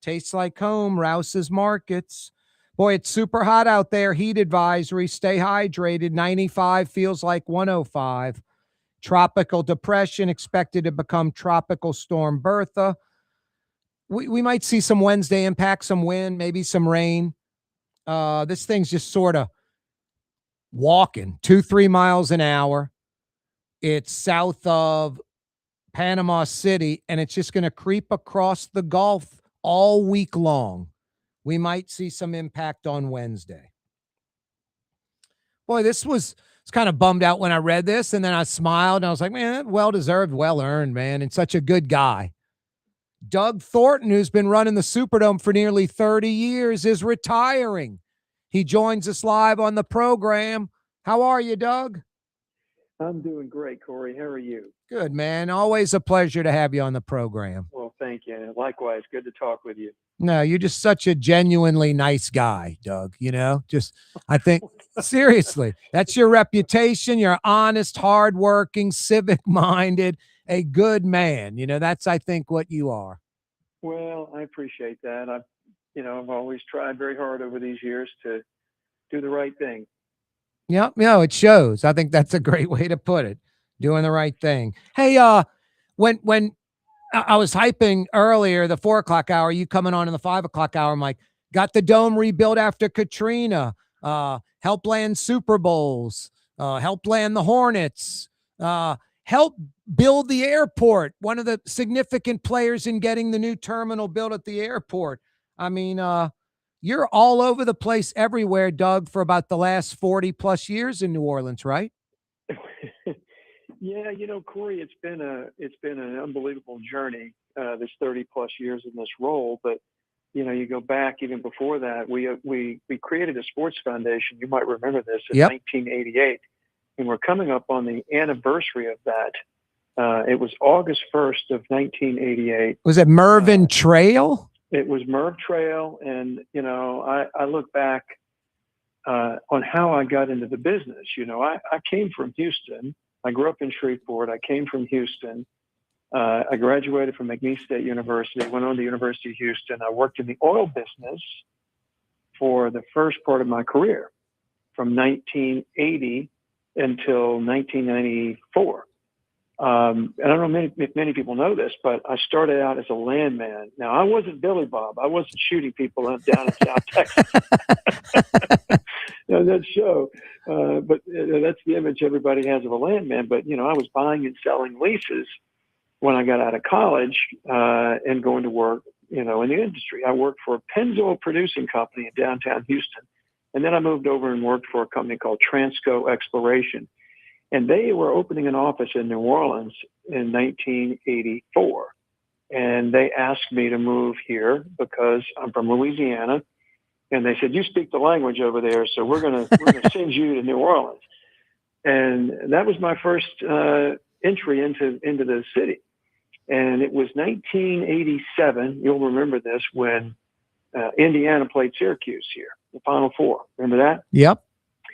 Speaker 1: Tastes like home, Rouse's Markets. Boy, it's super hot out there. Heat advisory. Stay hydrated. 95 feels like 105. Tropical depression expected to become Tropical Storm Bertha. We might see some Wednesday impact, some wind, maybe some rain. This thing's just sort of walking 2-3 miles an hour. It's south of Panama City, and it's just going to creep across the Gulf all week long. We might see some impact on Wednesday. Boy, it's kind of bummed out when I read this, and then I smiled, and I was like, man, well-deserved, well-earned, man, and such a good guy. Doug Thornton, who's been running the Superdome for nearly 30 years, is retiring. He joins us live on the program. How are you, Doug?
Speaker 18: I'm doing great, Corey. How are you?
Speaker 1: Good, man. Always a pleasure to have you on the program.
Speaker 18: Well, thank you. Likewise, good to talk with you.
Speaker 1: No, you're just such a genuinely nice guy, Doug. I think, seriously, that's your reputation. You're honest, hardworking, civic-minded, a good man. That's, I think, what you are.
Speaker 18: Well, I appreciate that. I've always tried very hard over these years to do the right thing.
Speaker 1: Yep. It shows. I think that's a great way to put it. Doing the right thing. Hey, when I was hyping earlier, the 4 o'clock hour, you coming on in the 5 o'clock hour, I'm like, got the dome rebuilt after Katrina, help land Super Bowls, help land the Hornets, help build the airport, one of the significant players in getting the new terminal built at the airport. I mean, you're all over the place everywhere, Doug, for about the last 40 plus years in New Orleans, right?
Speaker 18: Yeah, Corey, it's been an unbelievable journey, this 30 plus years in this role. But, you go back even before that, we created a sports foundation. You might remember this in 1988, and we're coming up on the anniversary of that. It was August 1st of 1988.
Speaker 1: Was it Mervyn Trail?
Speaker 18: It was Merv Trail. And, I look back on how I got into the business. I came from Houston. I grew up in Shreveport. I came from Houston. I graduated from McNeese State University, went on to University of Houston. I worked in the oil business for the first part of my career from 1980 until 1994. And I don't know if many people know this, but I started out as a landman. Now, I wasn't Billy Bob. I wasn't shooting people down in South Texas. That show. But that's the image everybody has of a landman. But, I was buying and selling leases when I got out of college and going to work, in the industry. I worked for a Pennzoil producing company in downtown Houston. And then I moved over and worked for a company called Transco Exploration. And they were opening an office in New Orleans in 1984. And they asked me to move here because I'm from Louisiana. And they said, you speak the language over there, so we're gonna send you to New Orleans. And that was my first entry into the city. And it was 1987. You'll remember this when Indiana played Syracuse here, the Final Four. Remember that?
Speaker 1: Yep.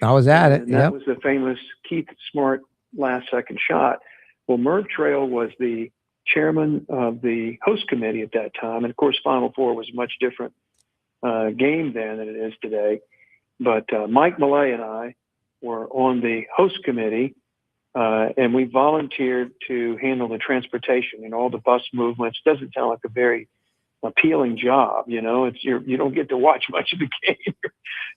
Speaker 1: I was at it.
Speaker 18: And that was the famous Keith Smart last-second shot. Well, Merv Trail was the chairman of the host committee at that time. And, of course, Final Four was a much different game then than it is today. But Mike Millay and I were on the host committee, and we volunteered to handle the transportation and all the bus movements. Doesn't sound like a very appealing job, you know. You don't get to watch much of the game.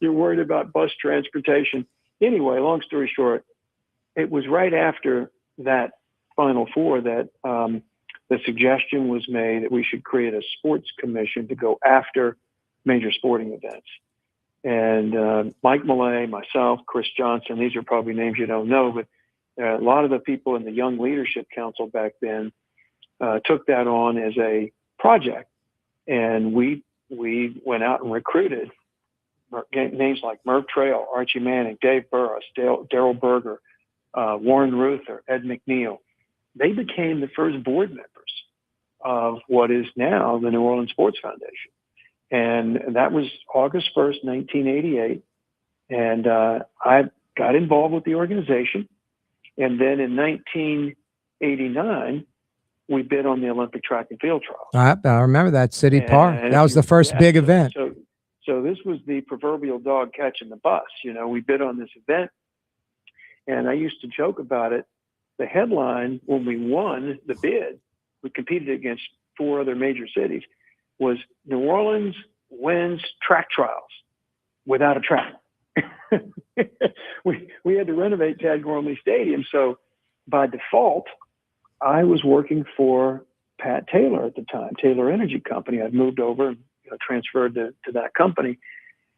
Speaker 18: You're worried about bus transportation. Anyway, long story short, it was right after that Final Four that the suggestion was made that we should create a sports commission to go after major sporting events. And Mike Millay, myself, Chris Johnson, these are probably names you don't know, but a lot of the people in the Young Leadership Council back then took that on as a project. And we went out and recruited names like Merv Trail, Archie Manning, Dave Burris, Daryl Berger, Warren Ruther, Ed McNeil. They became the first board members of what is now the New Orleans Sports Foundation. And that was August 1st, 1988. And I got involved with the organization. And then in 1989, we bid on the Olympic track and field trials.
Speaker 1: I remember that, City Park. That was the first big event.
Speaker 18: So this was the proverbial dog catching the bus. You know, we bid on this event. And I used to joke about it. The headline, when we won the bid, we competed against 4 other major cities, was New Orleans wins track trials without a track. we had to renovate Tad Gormley Stadium. So by default, I was working for Pat Taylor at the time, Taylor Energy Company. I'd moved over and transferred to that company.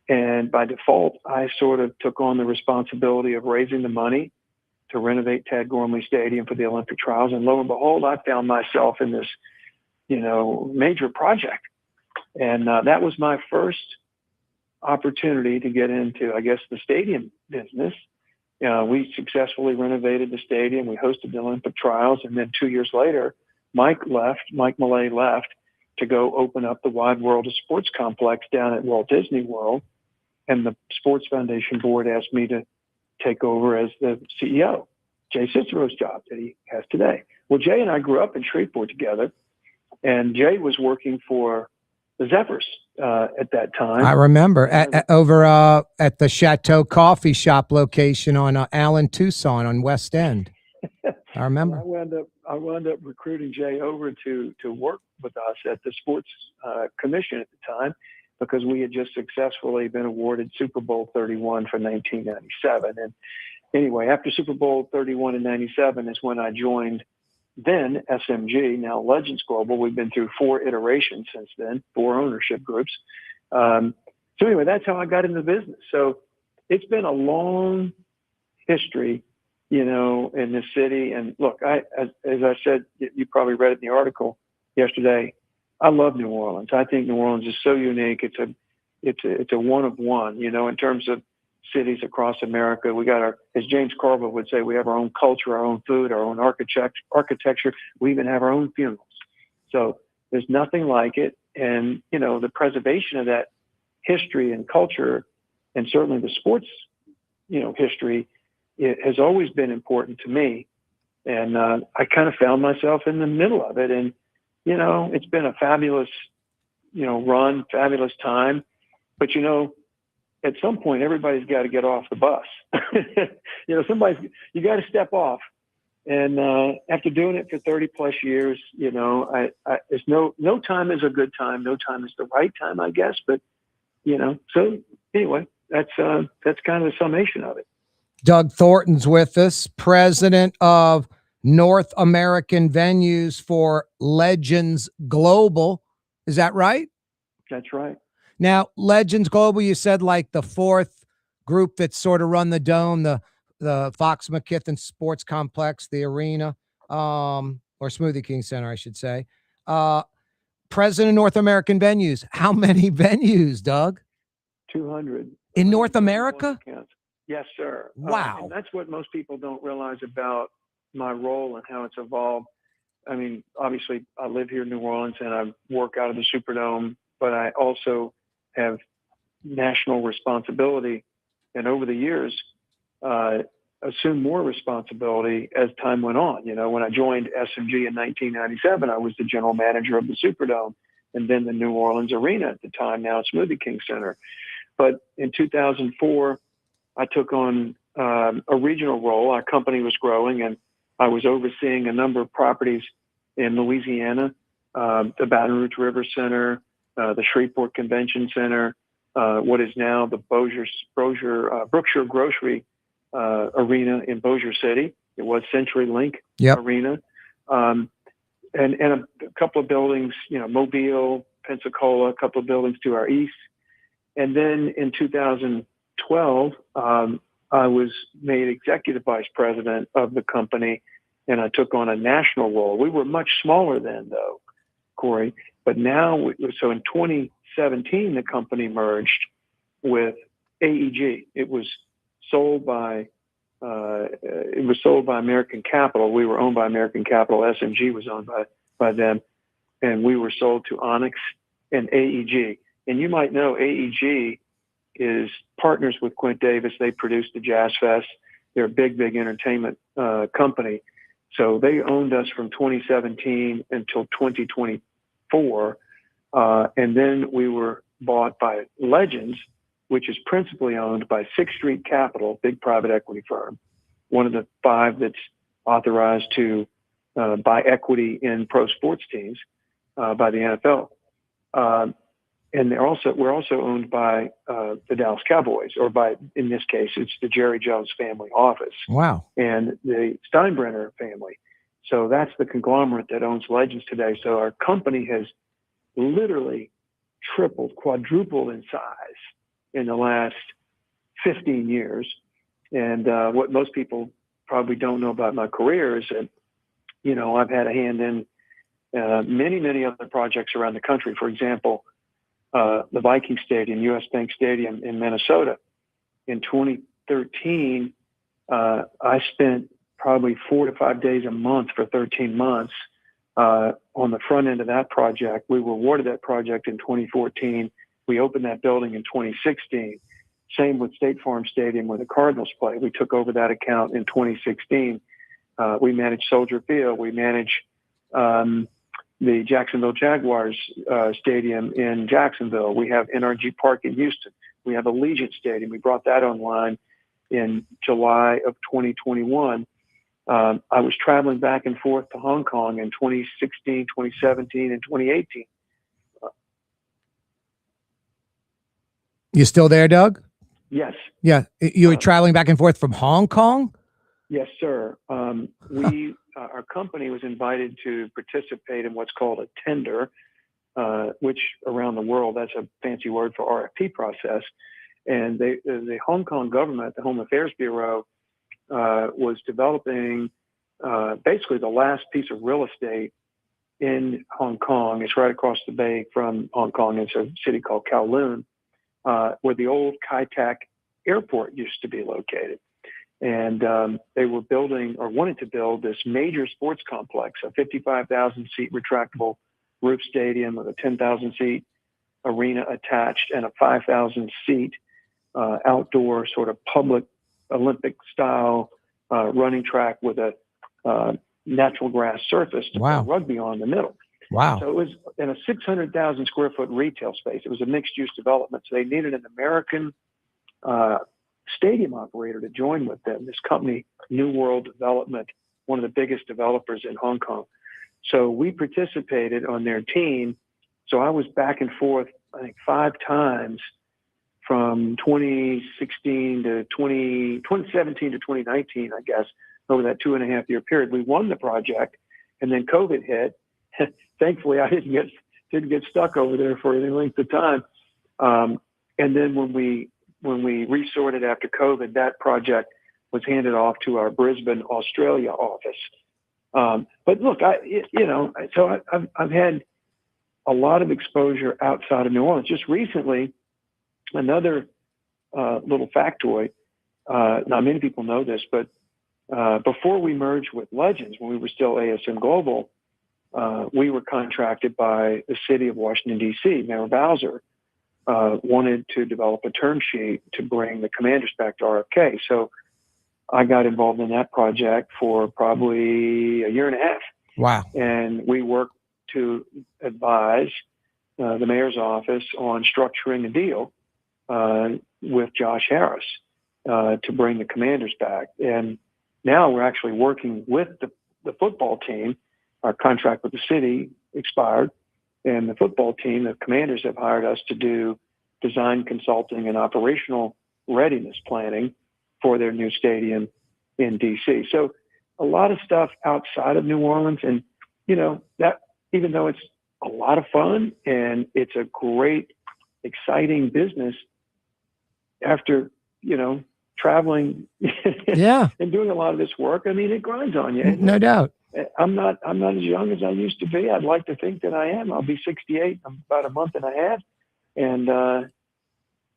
Speaker 18: And by default, I sort of took on the responsibility of raising the money to renovate Tad Gormley Stadium for the Olympic trials. And lo and behold, I found myself in this, major project. And that was my first opportunity to get into, I guess, the stadium business. We successfully renovated the stadium. We hosted the Olympic trials. And then 2 years later, Mike Millay left to go open up the Wide World of Sports complex down at Walt Disney World. And the Sports Foundation board asked me to take over as the CEO, Jay Cicero's job that he has today. Well, Jay and I grew up in Shreveport together, and Jay was working for the Zephyrs at that time.
Speaker 1: I remember over at the Chateau Coffee Shop location on Allen Tucson on West End. I remember.
Speaker 18: I wound up recruiting Jay over to work with us at the Sports Commission at the time, because we had just successfully been awarded Super Bowl 31 for 1997. And anyway, after Super Bowl 31 in 97 is when I joined then SMG, now Legends Global. We've been through 4 iterations since then, 4 ownership groups. So anyway, that's how I got into the business. So it's been a long history, in this city. And look, as I said, you probably read it in the article yesterday, I love New Orleans. I think New Orleans is so unique. It's a one of one, in terms of cities across America. We got as James Carville would say, we have our own culture, our own food, our own architecture. We even have our own funerals. So there's nothing like it. And, the preservation of that history and culture, and certainly the sports, history, it has always been important to me. And I kind of found myself in the middle of it. And, it's been a fabulous, run, fabulous time. But, at some point, everybody's got to get off the bus. You got to step off. And after doing it for 30 plus years, there's no time is a good time. No time is the right time, I guess. But, so anyway, that's kind of the summation of it.
Speaker 1: Doug Thornton's with us, president of North American Venues for Legends Global. Is that right?
Speaker 18: That's right.
Speaker 1: Now, Legends Global, you said like the 4th group that sort of run the Dome, the Fox McKithen Sports Complex, the arena, or Smoothie King Center, I should say. President of North American Venues. How many venues, Doug?
Speaker 18: 200.
Speaker 1: In North America?
Speaker 18: Yes, sir.
Speaker 1: Wow.
Speaker 18: And that's what most people don't realize about my role and how it's evolved. I mean, obviously, I live here in New Orleans and I work out of the Superdome, but I also have national responsibility. And over the years, assumed more responsibility as time went on. You know, when I joined SMG in 1997, I was the general manager of the Superdome and then the New Orleans Arena at the time, now Smoothie King Center. But in 2004, I took on a regional role. Our company was growing, and I was overseeing a number of properties in Louisiana, the Baton Rouge River Center, the Shreveport Convention Center, what is now the Brookshire Grocery Arena in Bossier City. It was CenturyLink Arena. And a couple of buildings, you know, Mobile, Pensacola, a couple of buildings to our east. And then in 2012, I was made executive vice president of the company, and I took on a national role. We were much smaller then, though, Corey. But now, so in 2017, the company merged with AEG. It was sold by American Capital. We were owned by American Capital. SMG was owned by them, and we were sold to Onyx and AEG. And you might know AEG is partners with Quint Davis. They produced the Jazz Fest. They're a big entertainment company. So they owned us from 2017 until 2024. And then we were bought by Legends, which is principally owned by Sixth Street Capital, big private equity firm, one of the 5 that's authorized to buy equity in pro sports teams by the NFL. And we're also owned by the Dallas Cowboys, or in this case, it's the Jerry Jones family office.
Speaker 1: Wow.
Speaker 18: And the Steinbrenner family. So that's the conglomerate that owns Legends today. So our company has literally tripled, quadrupled in size in the last 15 years. And what most people probably don't know about my career is that, you know, I've had a hand in many other projects around the country. For example, the Viking Stadium, US Bank Stadium in Minnesota. In 2013, I spent probably 4 to 5 days a month for 13 months on the front end of that project. We were awarded that project in 2014. We opened that building in 2016. Same with State Farm Stadium where the Cardinals play. We took over that account in 2016. We manage Soldier Field. We manage the Jacksonville Jaguars Stadium in Jacksonville. We have NRG Park in Houston. We have Allegiant Stadium. We brought that online in July of 2021. I was traveling back and forth to Hong Kong in 2016, 2017, and 2018.
Speaker 1: You still there, Doug?
Speaker 18: Yes.
Speaker 1: Yeah. You were traveling back and forth from Hong Kong?
Speaker 18: Yes, sir. Our company was invited to participate in what's called a tender, which around the world, that's a fancy word for RFP process. And the Hong Kong government, the Home Affairs Bureau, was developing basically the last piece of real estate in Hong Kong. It's right across the bay from Hong Kong. It's a city called Kowloon, where the old Kai Tak airport used to be located. And they were building or wanted to build this major sports complex, a 55,000 seat retractable roof stadium with a 10,000 seat arena attached and a 5,000 seat outdoor sort of public Olympic style running track with a natural grass surface to play rugby on in the middle.
Speaker 1: Wow.
Speaker 18: So it was in a 600,000 square foot retail space. It was a mixed use development. So they needed an American stadium operator to join with them. This company, New World Development, one of the biggest developers in Hong Kong. So we participated on their team. So I was back and forth, I think 5 times from 2017 to 2019, I guess, over that 2.5 year period. We won the project, and then COVID hit. Thankfully, I didn't get stuck over there for any length of time. And then when we resorted after COVID, that project was handed off to our Brisbane, Australia office. But look, I've had a lot of exposure outside of New Orleans. Just recently, another little factoid. Not many people know this, but before we merged with Legends, when we were still ASM Global, we were contracted by the city of Washington, D.C. Mayor Bowser wanted to develop a term sheet to bring the Commanders back to RFK. So I got involved in that project for probably a year and a half.
Speaker 1: Wow.
Speaker 18: And we worked to advise the mayor's office on structuring a deal with Josh Harris to bring the Commanders back. And now we're actually working with the football team. Our contract with the city expired, and the football team, the Commanders, have hired us to do design consulting and operational readiness planning for their new stadium in DC. So a lot of stuff outside of New Orleans. And, that even though it's a lot of fun and it's a great, exciting business, after, traveling and doing a lot of this work, I mean, it grinds on you.
Speaker 1: No doubt.
Speaker 18: I'm not as young as I used to be. I'd like to think that I am. I'll be 68 in about a month and a half. And,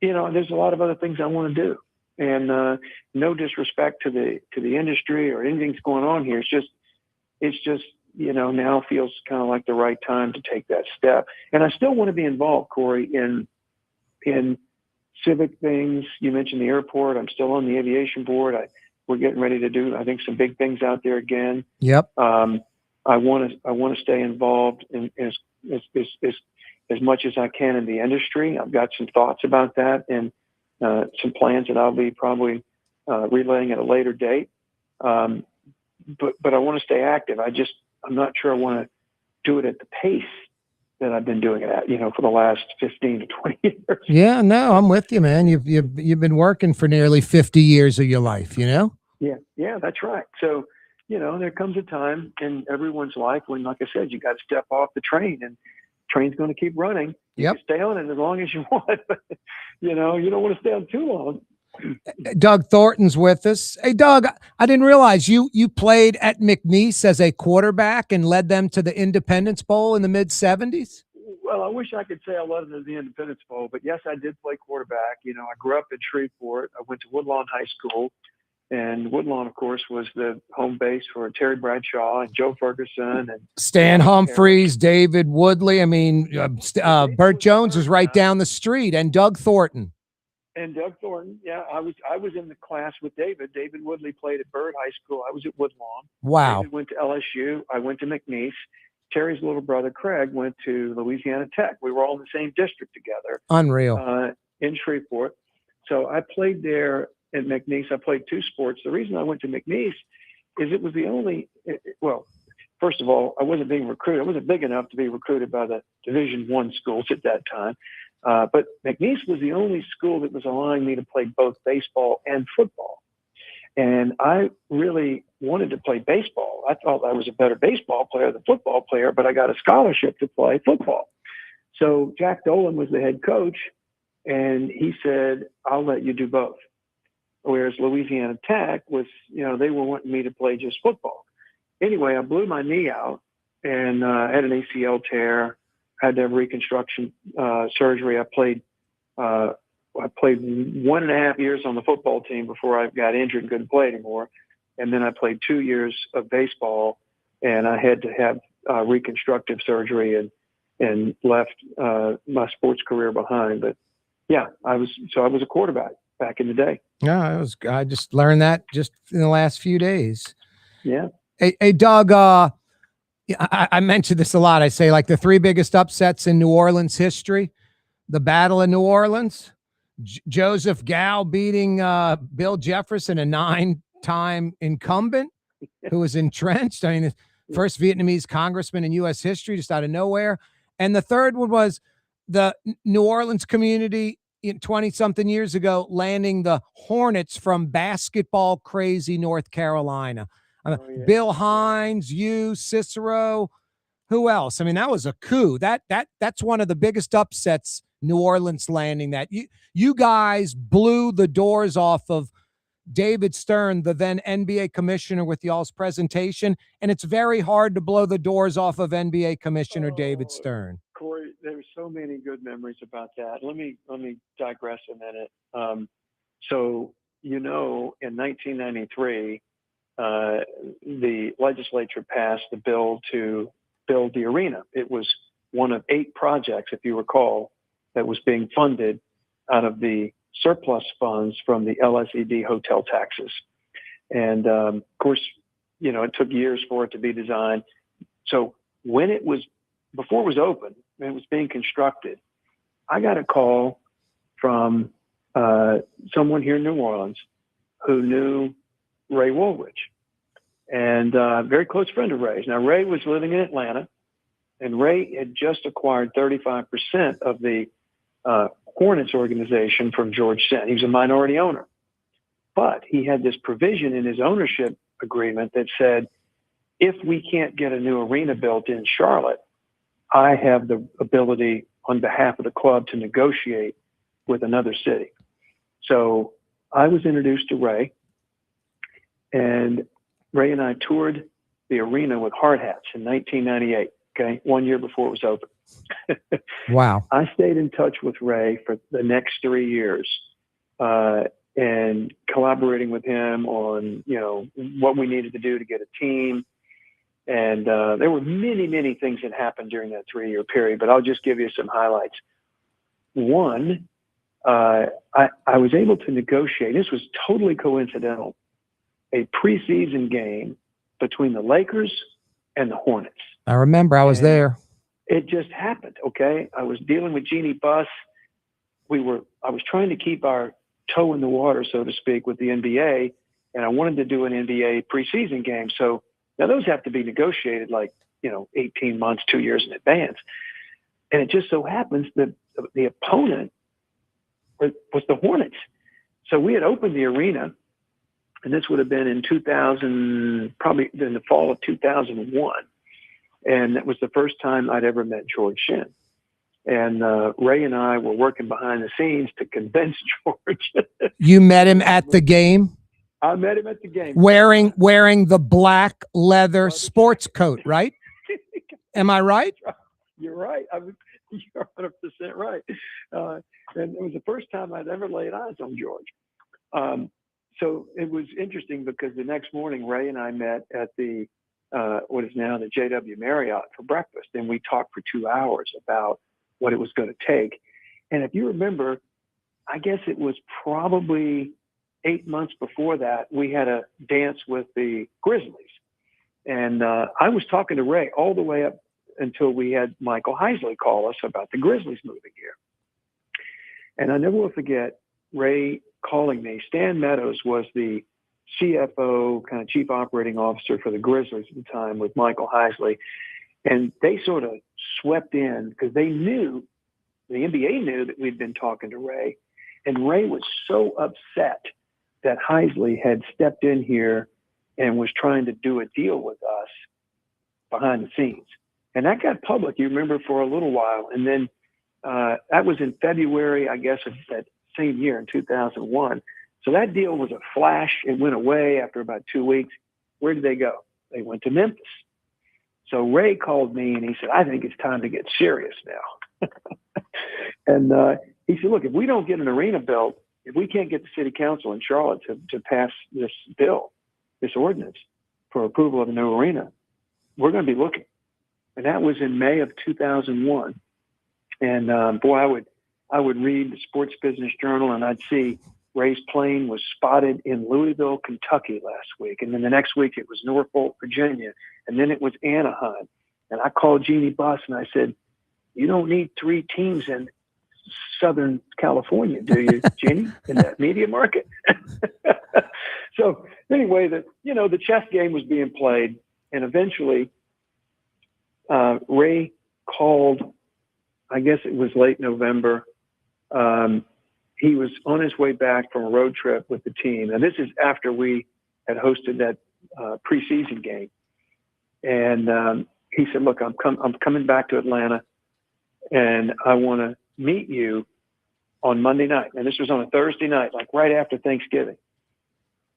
Speaker 18: there's a lot of other things I want to do. And no disrespect to the industry or anything's going on here. It's just, now feels kind of like the right time to take that step. And I still want to be involved, Corey, in civic things. You mentioned the airport. I'm still on the aviation board. We're getting ready to do, I think, some big things out there again.
Speaker 1: Yep.
Speaker 18: I want to stay involved in as much as I can in the industry. I've got some thoughts about that and some plans that I'll be probably relaying at a later date. But I want to stay active. I'm not sure I want to do it at the pace that I've been doing it at, for the last 15 to 20 years.
Speaker 1: Yeah, no, I'm with you, man. You've been working for nearly 50 years of your life,
Speaker 18: Yeah, that's right. So, there comes a time in everyone's life when, like I said, you got to step off the train, and the train's going to keep running. You can stay on it as long as you want, but you don't want to stay on too long.
Speaker 1: Doug Thornton's with us. Hey, Doug, I didn't realize you played at McNeese as a quarterback and led them to the Independence Bowl in the mid-'70s.
Speaker 18: Well, I wish I could say I led them to the Independence Bowl, but yes, I did play quarterback. I grew up in Shreveport. I went to Woodlawn High School, and Woodlawn, of course, was the home base for Terry Bradshaw and Joe Ferguson and
Speaker 1: Stan Humphries, David Woodley. I mean, Burt Jones was right down the street, and Doug Thornton.
Speaker 18: And Doug Thornton, yeah, I was in the class with David. David Woodley played at Byrd High School. I was at Woodlawn.
Speaker 1: Wow.
Speaker 18: David went to LSU. I went to McNeese. Terry's little brother, Craig, went to Louisiana Tech. We were all in the same district together.
Speaker 1: Unreal.
Speaker 18: In Shreveport. So I played there at McNeese. I played two sports. The reason I went to McNeese is it was the only, first of all, I wasn't being recruited. I wasn't big enough to be recruited by the Division I schools at that time. But McNeese was the only school that was allowing me to play both baseball and football. And I really wanted to play baseball. I thought I was a better baseball player than football player, but I got a scholarship to play football. So Jack Dolan was the head coach, and he said, I'll let you do both. Whereas Louisiana Tech was, they were wanting me to play just football. Anyway, I blew my knee out and had an ACL tear. Had to have reconstruction surgery. I played 1.5 years on the football team before I got injured and couldn't play anymore. And then I played 2 years of baseball, and I had to have reconstructive surgery and left my sports career behind. But yeah, I was a quarterback back in the day.
Speaker 1: No, I just learned that just in the last few days.
Speaker 18: Yeah.
Speaker 1: Hey, Doug, I mentioned this a lot. I say like the three biggest upsets in New Orleans history: the Battle of New Orleans, Joseph Gow beating Bill Jefferson, a 9-time incumbent who was entrenched. I mean, the first Vietnamese congressman in U.S. history, just out of nowhere. And the third one was the New Orleans community in 20-something years ago landing the Hornets from basketball crazy North Carolina. Bill Hines, Cicero, who else? I mean, that was a coup. That's one of the biggest upsets, New Orleans landing that. You guys blew the doors off of David Stern, the then NBA commissioner, with y'all's presentation, and it's very hard to blow the doors off of NBA commissioner David Stern.
Speaker 18: Corey, there's so many good memories about that. Let me digress a minute. So, in 1993, the legislature passed the bill to build the arena. It was one of 8 projects, if you recall, that was being funded out of the surplus funds from the LSED hotel taxes. And of course, it took years for it to be designed. So before it was open, and it was being constructed, I got a call from someone here in New Orleans who knew Ray Woolridge, and a very close friend of Ray's. Now, Ray was living in Atlanta, and Ray had just acquired 35% of the Hornets organization from George Sent. He was a minority owner. But he had this provision in his ownership agreement that said, if we can't get a new arena built in Charlotte, I have the ability on behalf of the club to negotiate with another city. So I was introduced to Ray, and Ray and I toured the arena with hard hats in 1998, okay, 1 year before it was open.
Speaker 1: Wow.
Speaker 18: I stayed in touch with Ray for the next 3 years, and collaborating with him on, what we needed to do to get a team. And there were many, many things that happened during that 3-year period, but I'll just give you some highlights. One, I was able to negotiate, this was totally coincidental, a preseason game between the Lakers and the Hornets.
Speaker 1: I remember I was there.
Speaker 18: It just happened, okay? I was dealing with Jeannie Buss. I was trying to keep our toe in the water, so to speak, with the NBA, and I wanted to do an NBA preseason game. So now those have to be negotiated 18 months, 2 years in advance. And it just so happens that the opponent was the Hornets. So we had opened the arena, and this would have been in 2000, probably in the fall of 2001. And that was the first time I'd ever met George Shen. And Ray and I were working behind the scenes to convince George.
Speaker 1: You met him at the game?
Speaker 18: I met him at the game.
Speaker 1: Wearing the black leather sports coat, right? Am I right?
Speaker 18: You're right. You're 100% right. And it was the first time I'd ever laid eyes on George. So it was interesting because the next morning, Ray and I met at the what is now the JW Marriott for breakfast, and we talked for 2 hours about what it was going to take. And if you remember, I guess it was probably 8 months before that, we had a dance with the Grizzlies. And I was talking to Ray all the way up until we had Michael Heisley call us about the Grizzlies moving here. And I never will forget Ray calling me. Stan Meadows was the CFO, kind of chief operating officer for the Grizzlies at the time with Michael Heisley. And they sort of swept in because they knew, the NBA knew that we'd been talking to Ray. And Ray was so upset that Heisley had stepped in here and was trying to do a deal with us behind the scenes. And that got public, you remember, for a little while. And then that was in February, I guess, of that same year in 2001. So that deal was a flash. It went away after about 2 weeks. Where did they go? They went to Memphis. So Ray called me and he said, I think it's time to get serious now. And he said, look, if we don't get an arena built, if we can't get the city council in Charlotte to pass this bill, this ordinance for approval of a new arena, we're going to be looking. And that was in May of 2001. And boy, I would read the Sports Business Journal and I'd see Ray's plane was spotted in Louisville, Kentucky last week. And then the next week it was Norfolk, Virginia. And then it was Anaheim. And I called Jeannie Buss and I said, you don't need 3 teams in Southern California, do you, Jeannie, in that media market? So anyway, the chess game was being played. And eventually Ray called, I guess it was late November. He was on his way back from a road trip with the team. And this is after we had hosted that preseason game. And he said, look, I'm coming back to Atlanta and I want to meet you on Monday night. And this was on a Thursday night, like right after Thanksgiving.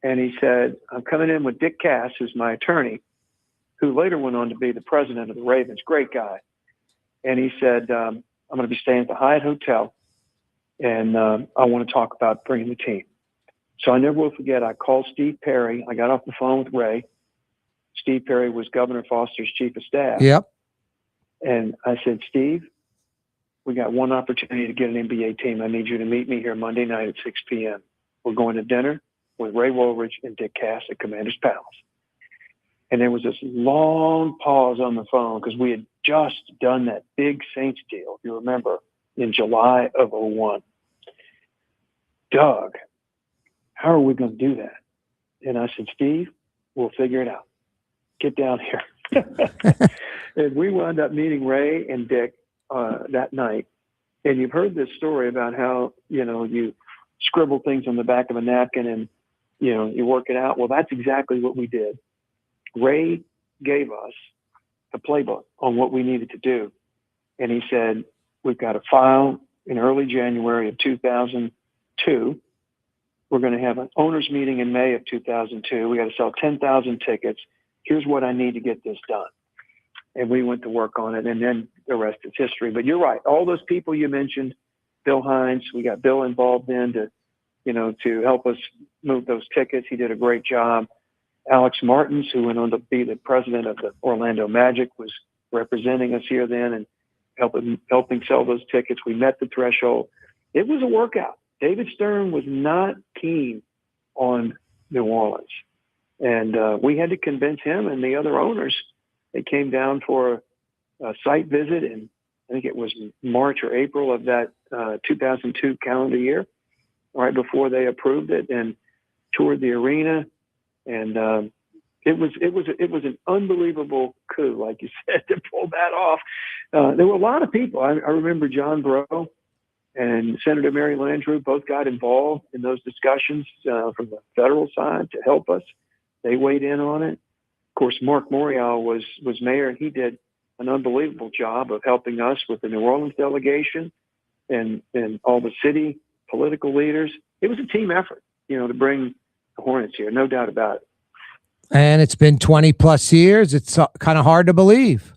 Speaker 18: And he said, I'm coming in with Dick Cass, who's my attorney, who later went on to be the president of the Ravens. Great guy. And he said, I'm going to be staying at the Hyatt Hotel. And I want to talk about bringing the team. So I never will forget, I called Steve Perry. I got off the phone with Ray. Steve Perry was Governor Foster's chief of staff.
Speaker 1: Yep.
Speaker 18: And I said, Steve, we got one opportunity to get an NBA team. I need you to meet me here Monday night at 6 p.m. We're going to dinner with Ray Woolridge and Dick Cass at Commander's Palace. And there was this long pause on the phone because we had just done that big Saints deal, if you remember, in July of 2001. Doug, how are we going to do that? And I said, Steve, we'll figure it out. Get down here. And we wound up meeting Ray and Dick that night. And you've heard this story about how, you scribble things on the back of a napkin and, you work it out. Well, that's exactly what we did. Ray gave us the playbook on what we needed to do. And he said, we've got a file in early January of 2002. We're going to have an owners meeting in May of 2002. We got to sell 10,000 tickets. Here's what I need to get this done. And we went to work on it, and then the rest is history. But you're right. All those people you mentioned, Bill Hines, we got Bill involved in to help us move those tickets. He did a great job. Alex Martins, who went on to be the president of the Orlando Magic, was representing us here then and helping sell those tickets. We met the threshold. It was a workout. David Stern was not keen on New Orleans. And we had to convince him and the other owners. They came down for a site visit, and I think it was March or April of that 2002 calendar year, right before they approved it, and toured the arena. And it was an unbelievable coup, like you said, to pull that off. There were a lot of people. I remember John Breaux and Senator Mary Landrieu both got involved in those discussions from the federal side to help us. They weighed in on it. Of course, Mark Morial was mayor, and he did an unbelievable job of helping us with the New Orleans delegation and all the city political leaders. It was a team effort, to bring the Hornets here, no doubt about it.
Speaker 1: And it's been 20 plus years. It's kind of hard to believe.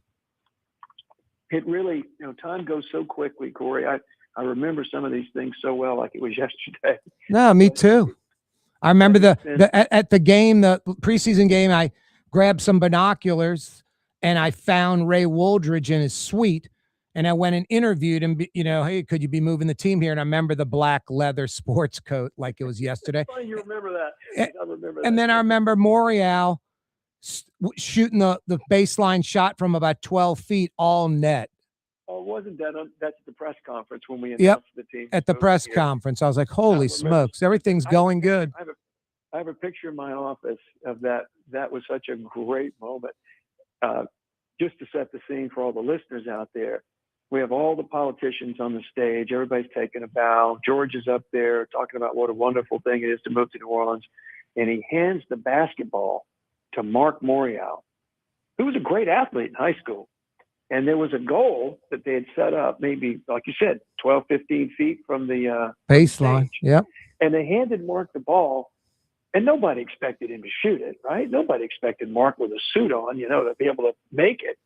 Speaker 18: It really, time goes so quickly, Corey. I remember some of these things so well, like it was yesterday.
Speaker 1: No, me too. I remember at the game, the preseason game, I grabbed some binoculars and I found Ray Woolridge in his suite, and I went and interviewed him, hey, could you be moving the team here? And I remember the black leather sports coat like it was yesterday.
Speaker 18: It's funny you remember that. I remember that.
Speaker 1: And then I remember Morial shooting the baseline shot from about 12 feet, all net.
Speaker 18: Oh, wasn't that that's the press conference when we announced the team?
Speaker 1: At the press conference. I was like, holy smokes, everything's going good.
Speaker 18: I have a picture in my office of that. That was such a great moment. Just to set the scene for all the listeners out there, we have all the politicians on the stage. Everybody's taking a bow. George is up there talking about what a wonderful thing it is to move to New Orleans. And he hands the basketball to Mark Morial, who was a great athlete in high school. And there was a goal that they had set up, maybe, like you said, 12, 15 feet from the
Speaker 1: baseline. Yep.
Speaker 18: And they handed Mark the ball, and nobody expected him to shoot it, right? Nobody expected Mark with a suit on, to be able to make it.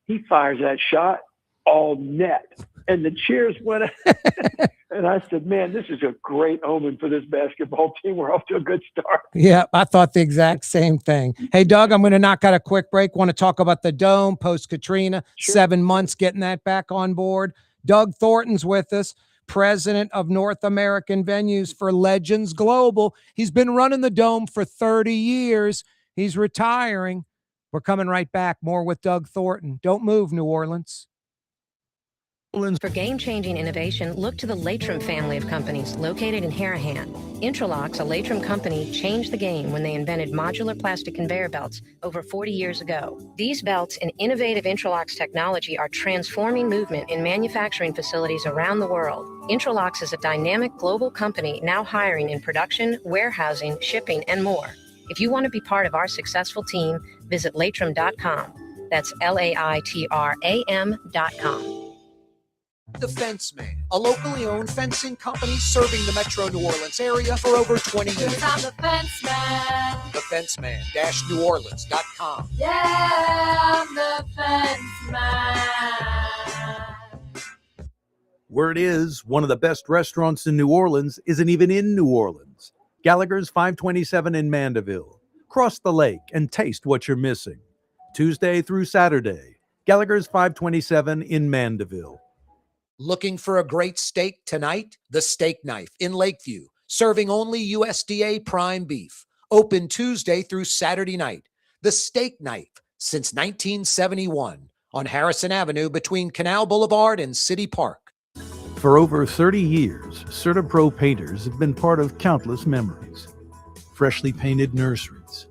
Speaker 18: He fires that shot all net, and the cheers went out. And I said, man, this is a great omen for this basketball team. We're off to a good start.
Speaker 1: Yeah, I thought the exact same thing. Hey, Doug, I'm going to knock out a quick break. Want to talk about the Dome post-Katrina, 7 months getting that back on board. Doug Thornton's with us, president of North American Venues for Legends Global. He's been running the Dome for 30 years. He's retiring. We're coming right back. More with Doug Thornton. Don't move, New Orleans.
Speaker 16: For game-changing innovation, look to the Latrim family of companies located in Harahan. Intralox, a Latrim company, changed the game when they invented modular plastic conveyor belts over 40 years ago. These belts and innovative Intralox technology are transforming movement in manufacturing facilities around the world. Intralox is a dynamic global company now hiring in production, warehousing, shipping, and more. If you want to be part of our successful team, visit Latrim.com. That's LAITRAM.com.
Speaker 4: The Fence Man, a locally owned fencing company serving the metro New Orleans area for over 20 years.
Speaker 3: I'm the fence man.
Speaker 4: TheFenceman-NewOrleans.com.
Speaker 3: Yeah, I'm the fence man.
Speaker 5: Word is, one of the best restaurants in New Orleans isn't even in New Orleans. Gallagher's 527 in Mandeville. Cross the lake and taste what you're missing. Tuesday through Saturday, Gallagher's 527 in Mandeville.
Speaker 4: Looking for a great steak tonight? The Steak Knife in Lakeview, serving only USDA prime beef. Open Tuesday through Saturday night. The Steak Knife since 1971 on Harrison Avenue between Canal Boulevard and City Park.
Speaker 5: For over 30 years, CertaPro painters have been part of countless memories. Freshly painted nurseries,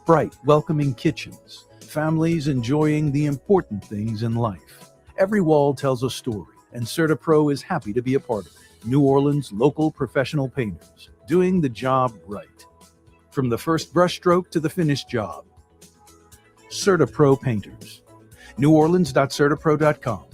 Speaker 5: bright, welcoming kitchens, families enjoying the important things in life. Every wall tells a story, and CertaPro is happy to be a part of it. New Orleans' local professional painters, doing the job right. From the first brushstroke to the finished job. CertaPro Painters. NewOrleans.CertaPro.com.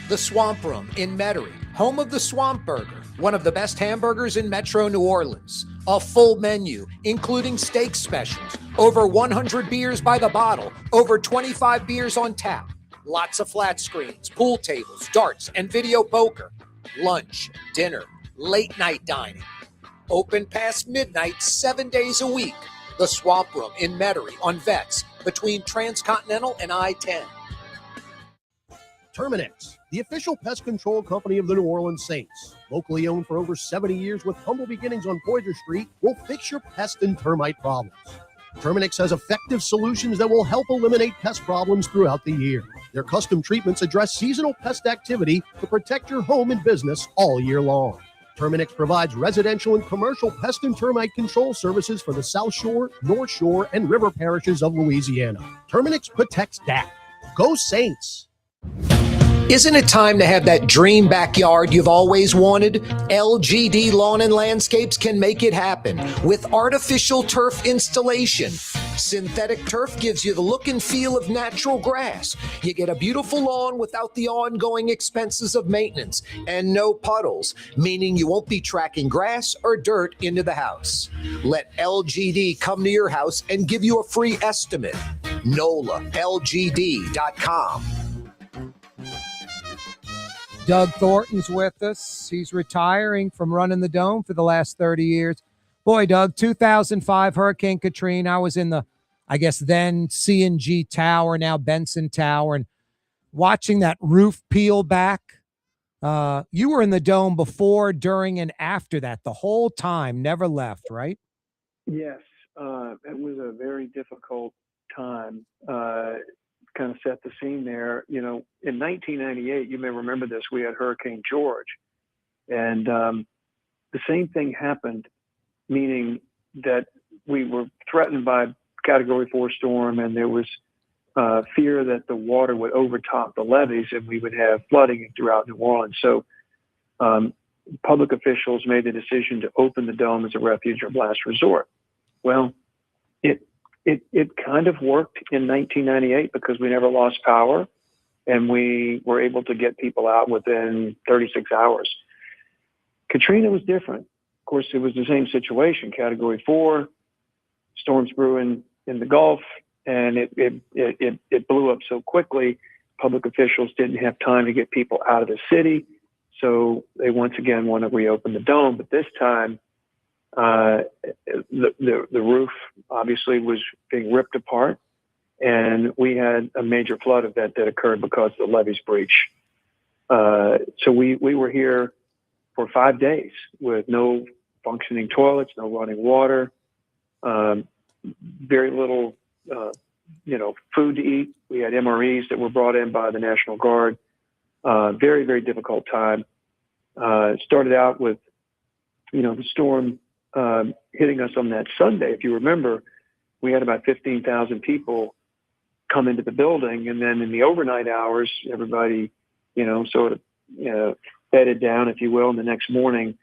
Speaker 4: The Swamp Room in Metairie, home of the Swamp Burger, one of the best hamburgers in Metro New Orleans. A full menu, including steak specials, over 100 beers by the bottle, over 25 beers on tap, lots of flat screens, pool tables, darts, and video poker, lunch, dinner, late night dining. Open past midnight 7 days a week. The Swamp Room in Metairie on Vets between Transcontinental and I-10.
Speaker 17: Terminix, the official pest control company of the New Orleans Saints. Locally owned for over 70 years with humble beginnings on Poydras Street, will fix your pest and termite problems. Terminix has effective solutions that will help eliminate pest problems throughout the year. Their custom treatments address seasonal pest activity to protect your home and business all year long. Terminix provides residential and commercial pest and termite control services for the South Shore, North Shore, and River parishes of Louisiana. Terminix protects that. Go Saints!
Speaker 4: Isn't it time to have that dream backyard you've always wanted? LGD Lawn and Landscapes can make it happen with artificial turf installation. Synthetic turf gives you the look and feel of natural grass. You get a beautiful lawn without the ongoing expenses of maintenance and no puddles, meaning you won't be tracking grass or dirt into the house. Let LGD come to your house and give you a free estimate. NOLALGD.com.
Speaker 1: Doug Thornton's with us. He's retiring from running the Dome for the last 30 years. Boy, Doug, 2005 Hurricane Katrina. I was in the, I guess then C&G Tower, now Benson Tower, and watching that roof peel back. You were in the Dome before, during, and after that the whole time, never left, right?
Speaker 18: Yes, it was a very difficult time. Kind of set the scene there. You know, in 1998, you may remember this, we had Hurricane George, and the same thing happened, meaning that we were threatened by Category 4 storm, and there was fear that the water would overtop the levees and we would have flooding throughout New Orleans. So public officials made the decision to open the Dome as a refuge or last resort. Well, it kind of worked in 1998 because we never lost power and we were able to get people out within 36 hours. Katrina was different. Of course, it was the same situation, Category 4, storms brewing in the Gulf, and it blew up so quickly, public officials didn't have time to get people out of the city. So they once again want to reopen the Dome, but this time, the roof obviously was being ripped apart, and we had a major flood event that occurred because of the levees breach. So we were here for 5 days with no functioning toilets, no running water, very little, food to eat. We had MREs that were brought in by the National Guard. Very, very difficult time. Started out with, the storm hitting us on that Sunday. If you remember, we had about 15,000 people come into the building, and then in the overnight hours, everybody, sort of bedded down, if you will, and the next morning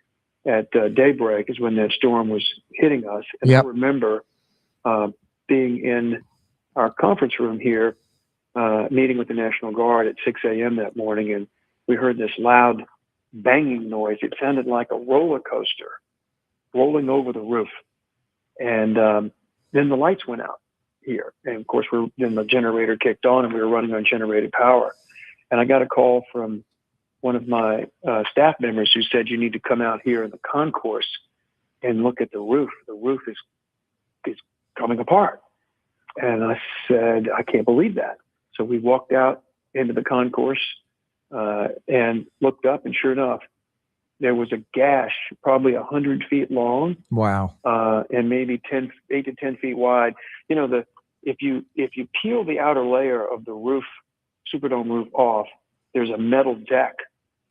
Speaker 18: at daybreak is when that storm was hitting us. And I remember being in our conference room here, meeting with the National Guard at 6 a.m. that morning, and we heard this loud banging noise. It sounded like a roller coaster rolling over the roof. And then the lights went out here. And of course, then the generator kicked on and we were running on generated power. And I got a call from one of my staff members who said, you need to come out here in the concourse and look at the roof. The roof is coming apart. And I said, I can't believe that. So we walked out into the concourse and looked up, and sure enough, there was a gash probably 100 feet long.
Speaker 1: Wow.
Speaker 18: And maybe 8 to 10 feet wide. You know, if you peel the outer layer of the roof, Superdome roof off, there's a metal deck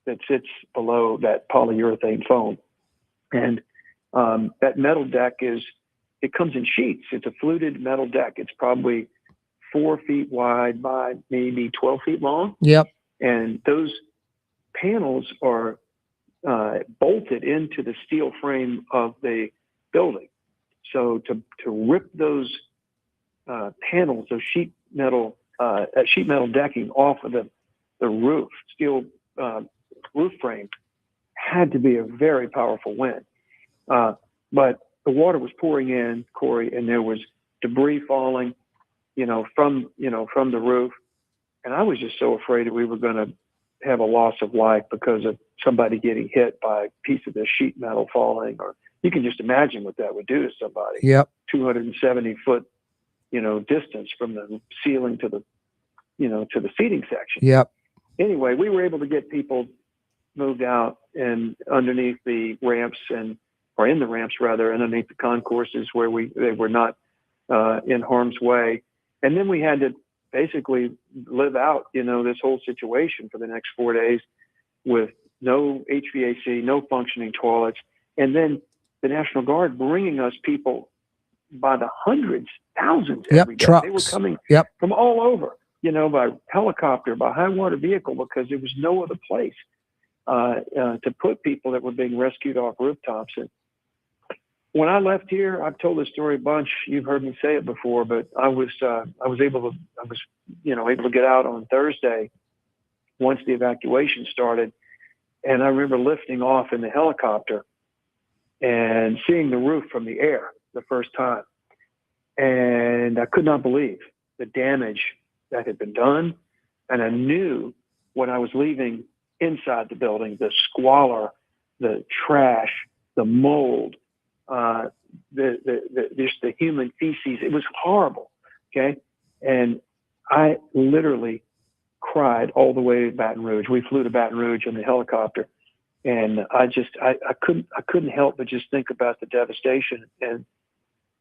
Speaker 18: that sits below that polyurethane foam. And that metal deck it comes in sheets. It's a fluted metal deck. It's probably 4 feet wide by maybe 12 feet long.
Speaker 1: Yep.
Speaker 18: And those panels are bolted into the steel frame of the building. So to rip those panels, those sheet metal decking off of the roof, steel roof frame, had to be a very powerful wind. But the water was pouring in, Corey, and there was debris falling, from the roof. And I was just so afraid that we were going to have a loss of life because of somebody getting hit by a piece of this sheet metal falling, or you can just imagine what that would do to somebody.
Speaker 1: Yep.
Speaker 18: 270 foot, distance from the ceiling to the seating section.
Speaker 1: Yep.
Speaker 18: Anyway, we were able to get people moved out and underneath the ramps or in the ramps rather, underneath the concourses where they were not in harm's way. And then we had to basically live out, this whole situation for the next 4 days with no HVAC, no functioning toilets. And then the National Guard bringing us people by the hundreds, thousands every day.
Speaker 1: Trucks.
Speaker 18: They were coming
Speaker 1: Yep.
Speaker 18: from all over, by helicopter, by high water vehicle, because there was no other place to put people that were being rescued off rooftops. And when I left here, I've told this story a bunch. You've heard me say it before, but I was able to get out on Thursday once the evacuation started. And I remember lifting off in the helicopter and seeing the roof from the air the first time. And I could not believe the damage that had been done. And I knew when I was leaving inside the building, the squalor, the trash, the mold, just the human feces. It was horrible. Okay. And I literally cried all the way to Baton Rouge. We flew to Baton Rouge in the helicopter, and I couldn't help but just think about the devastation. And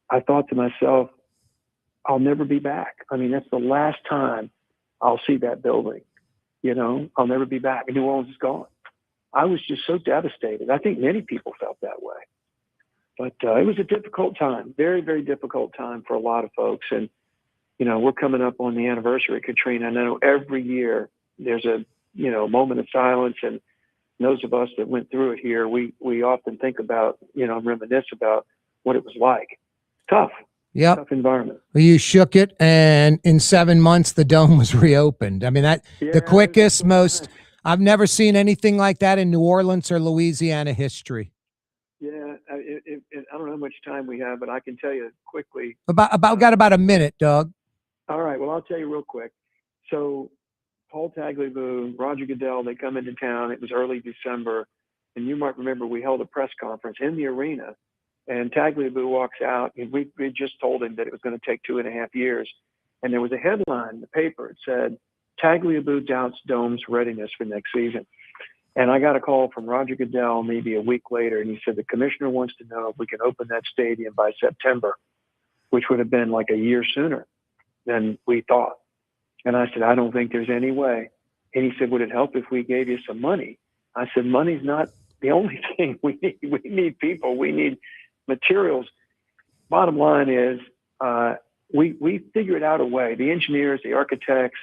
Speaker 18: I thought to myself, I'll never be back. I mean, that's the last time I'll see that building. I'll never be back. New Orleans is gone. I was just so devastated. I think many people felt that way. But it was a difficult time, very, very difficult time for a lot of folks. And, we're coming up on the anniversary of Katrina. And I know every year there's a, moment of silence. And those of us that went through it here, we often think about, reminisce about what it was like. Tough.
Speaker 1: Yep.
Speaker 18: Tough environment.
Speaker 1: Well, you shook it, and in 7 months, the dome was reopened. I mean, the quickest, most, I've never seen anything like that in New Orleans or Louisiana history.
Speaker 18: Yeah, I don't know how much time we have, but I can tell you quickly.
Speaker 1: Got about a minute, Doug.
Speaker 18: All right, well, I'll tell you real quick. So Paul Tagliabue, Roger Goodell, they come into town. It was early December, and you might remember we held a press conference in the arena, and Tagliabue walks out, and we just told him that it was going to take 2.5 years. And there was a headline in the paper. It said, Tagliabue doubts Dome's readiness for next season. And I got a call from Roger Goodell maybe a week later, and he said, the commissioner wants to know if we can open that stadium by September, which would have been like a year sooner than we thought. And I said, I don't think there's any way. And he said, would it help if we gave you some money? I said, money's not the only thing we need. We need people. We need materials. Bottom line is, we figured out a way. The engineers, the architects,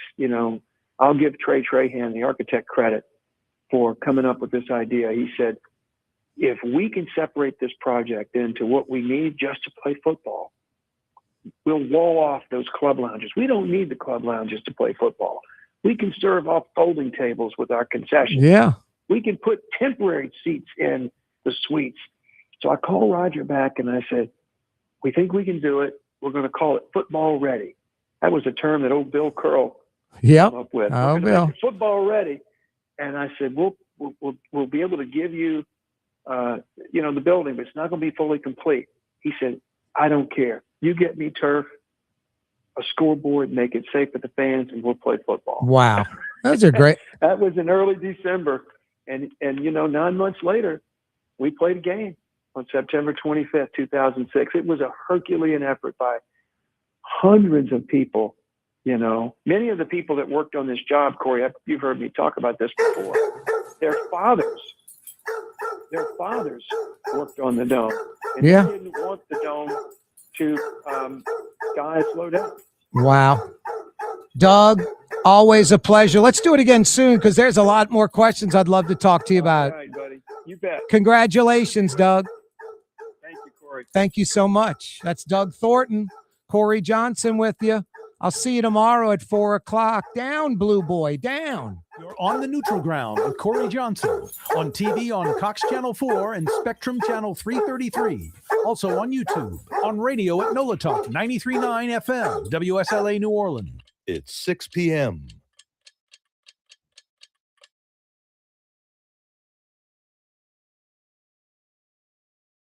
Speaker 18: I'll give Trey Trahan, the architect, credit for coming up with this idea. He said, if we can separate this project into what we need just to play football, we'll wall off those club lounges. We don't need the club lounges to play football. We can serve up folding tables with our concessions.
Speaker 1: Yeah.
Speaker 18: We can put temporary seats in the suites. So I called Roger back and I said, we think we can do it. We're going to call it football ready. That was a term that old Bill Curl came up with.
Speaker 1: Oh, Bill.
Speaker 18: Football ready. And I said, we'll be able to give you, the building, but it's not going to be fully complete. He said, I don't care. You get me turf, a scoreboard, make it safe for the fans, and we'll play football.
Speaker 1: Wow. Those are great.
Speaker 18: That was in early December. And 9 months later, we played a game on September 25th, 2006. It was a Herculean effort by hundreds of people. Many of the people that worked on this job, Corey, you've heard me talk about this before. Their fathers worked on the dome. And
Speaker 1: Yeah.
Speaker 18: they didn't want the dome to die a slow death.
Speaker 1: Wow. Doug, always a pleasure. Let's do it again soon because there's a lot more questions I'd love to talk to you about.
Speaker 18: All right, buddy. You bet.
Speaker 1: Congratulations, Doug.
Speaker 18: Thank you, Corey.
Speaker 1: Thank you so much. That's Doug Thornton, Corey Johnson with you. I'll see you tomorrow at 4:00. Down, Blue Boy, down.
Speaker 5: You're on the neutral ground with Corey Johnson on TV on Cox Channel 4 and Spectrum Channel 333. Also on YouTube, on radio at NOLA Talk 93.9 FM, WSLA New Orleans.
Speaker 15: It's 6 p.m.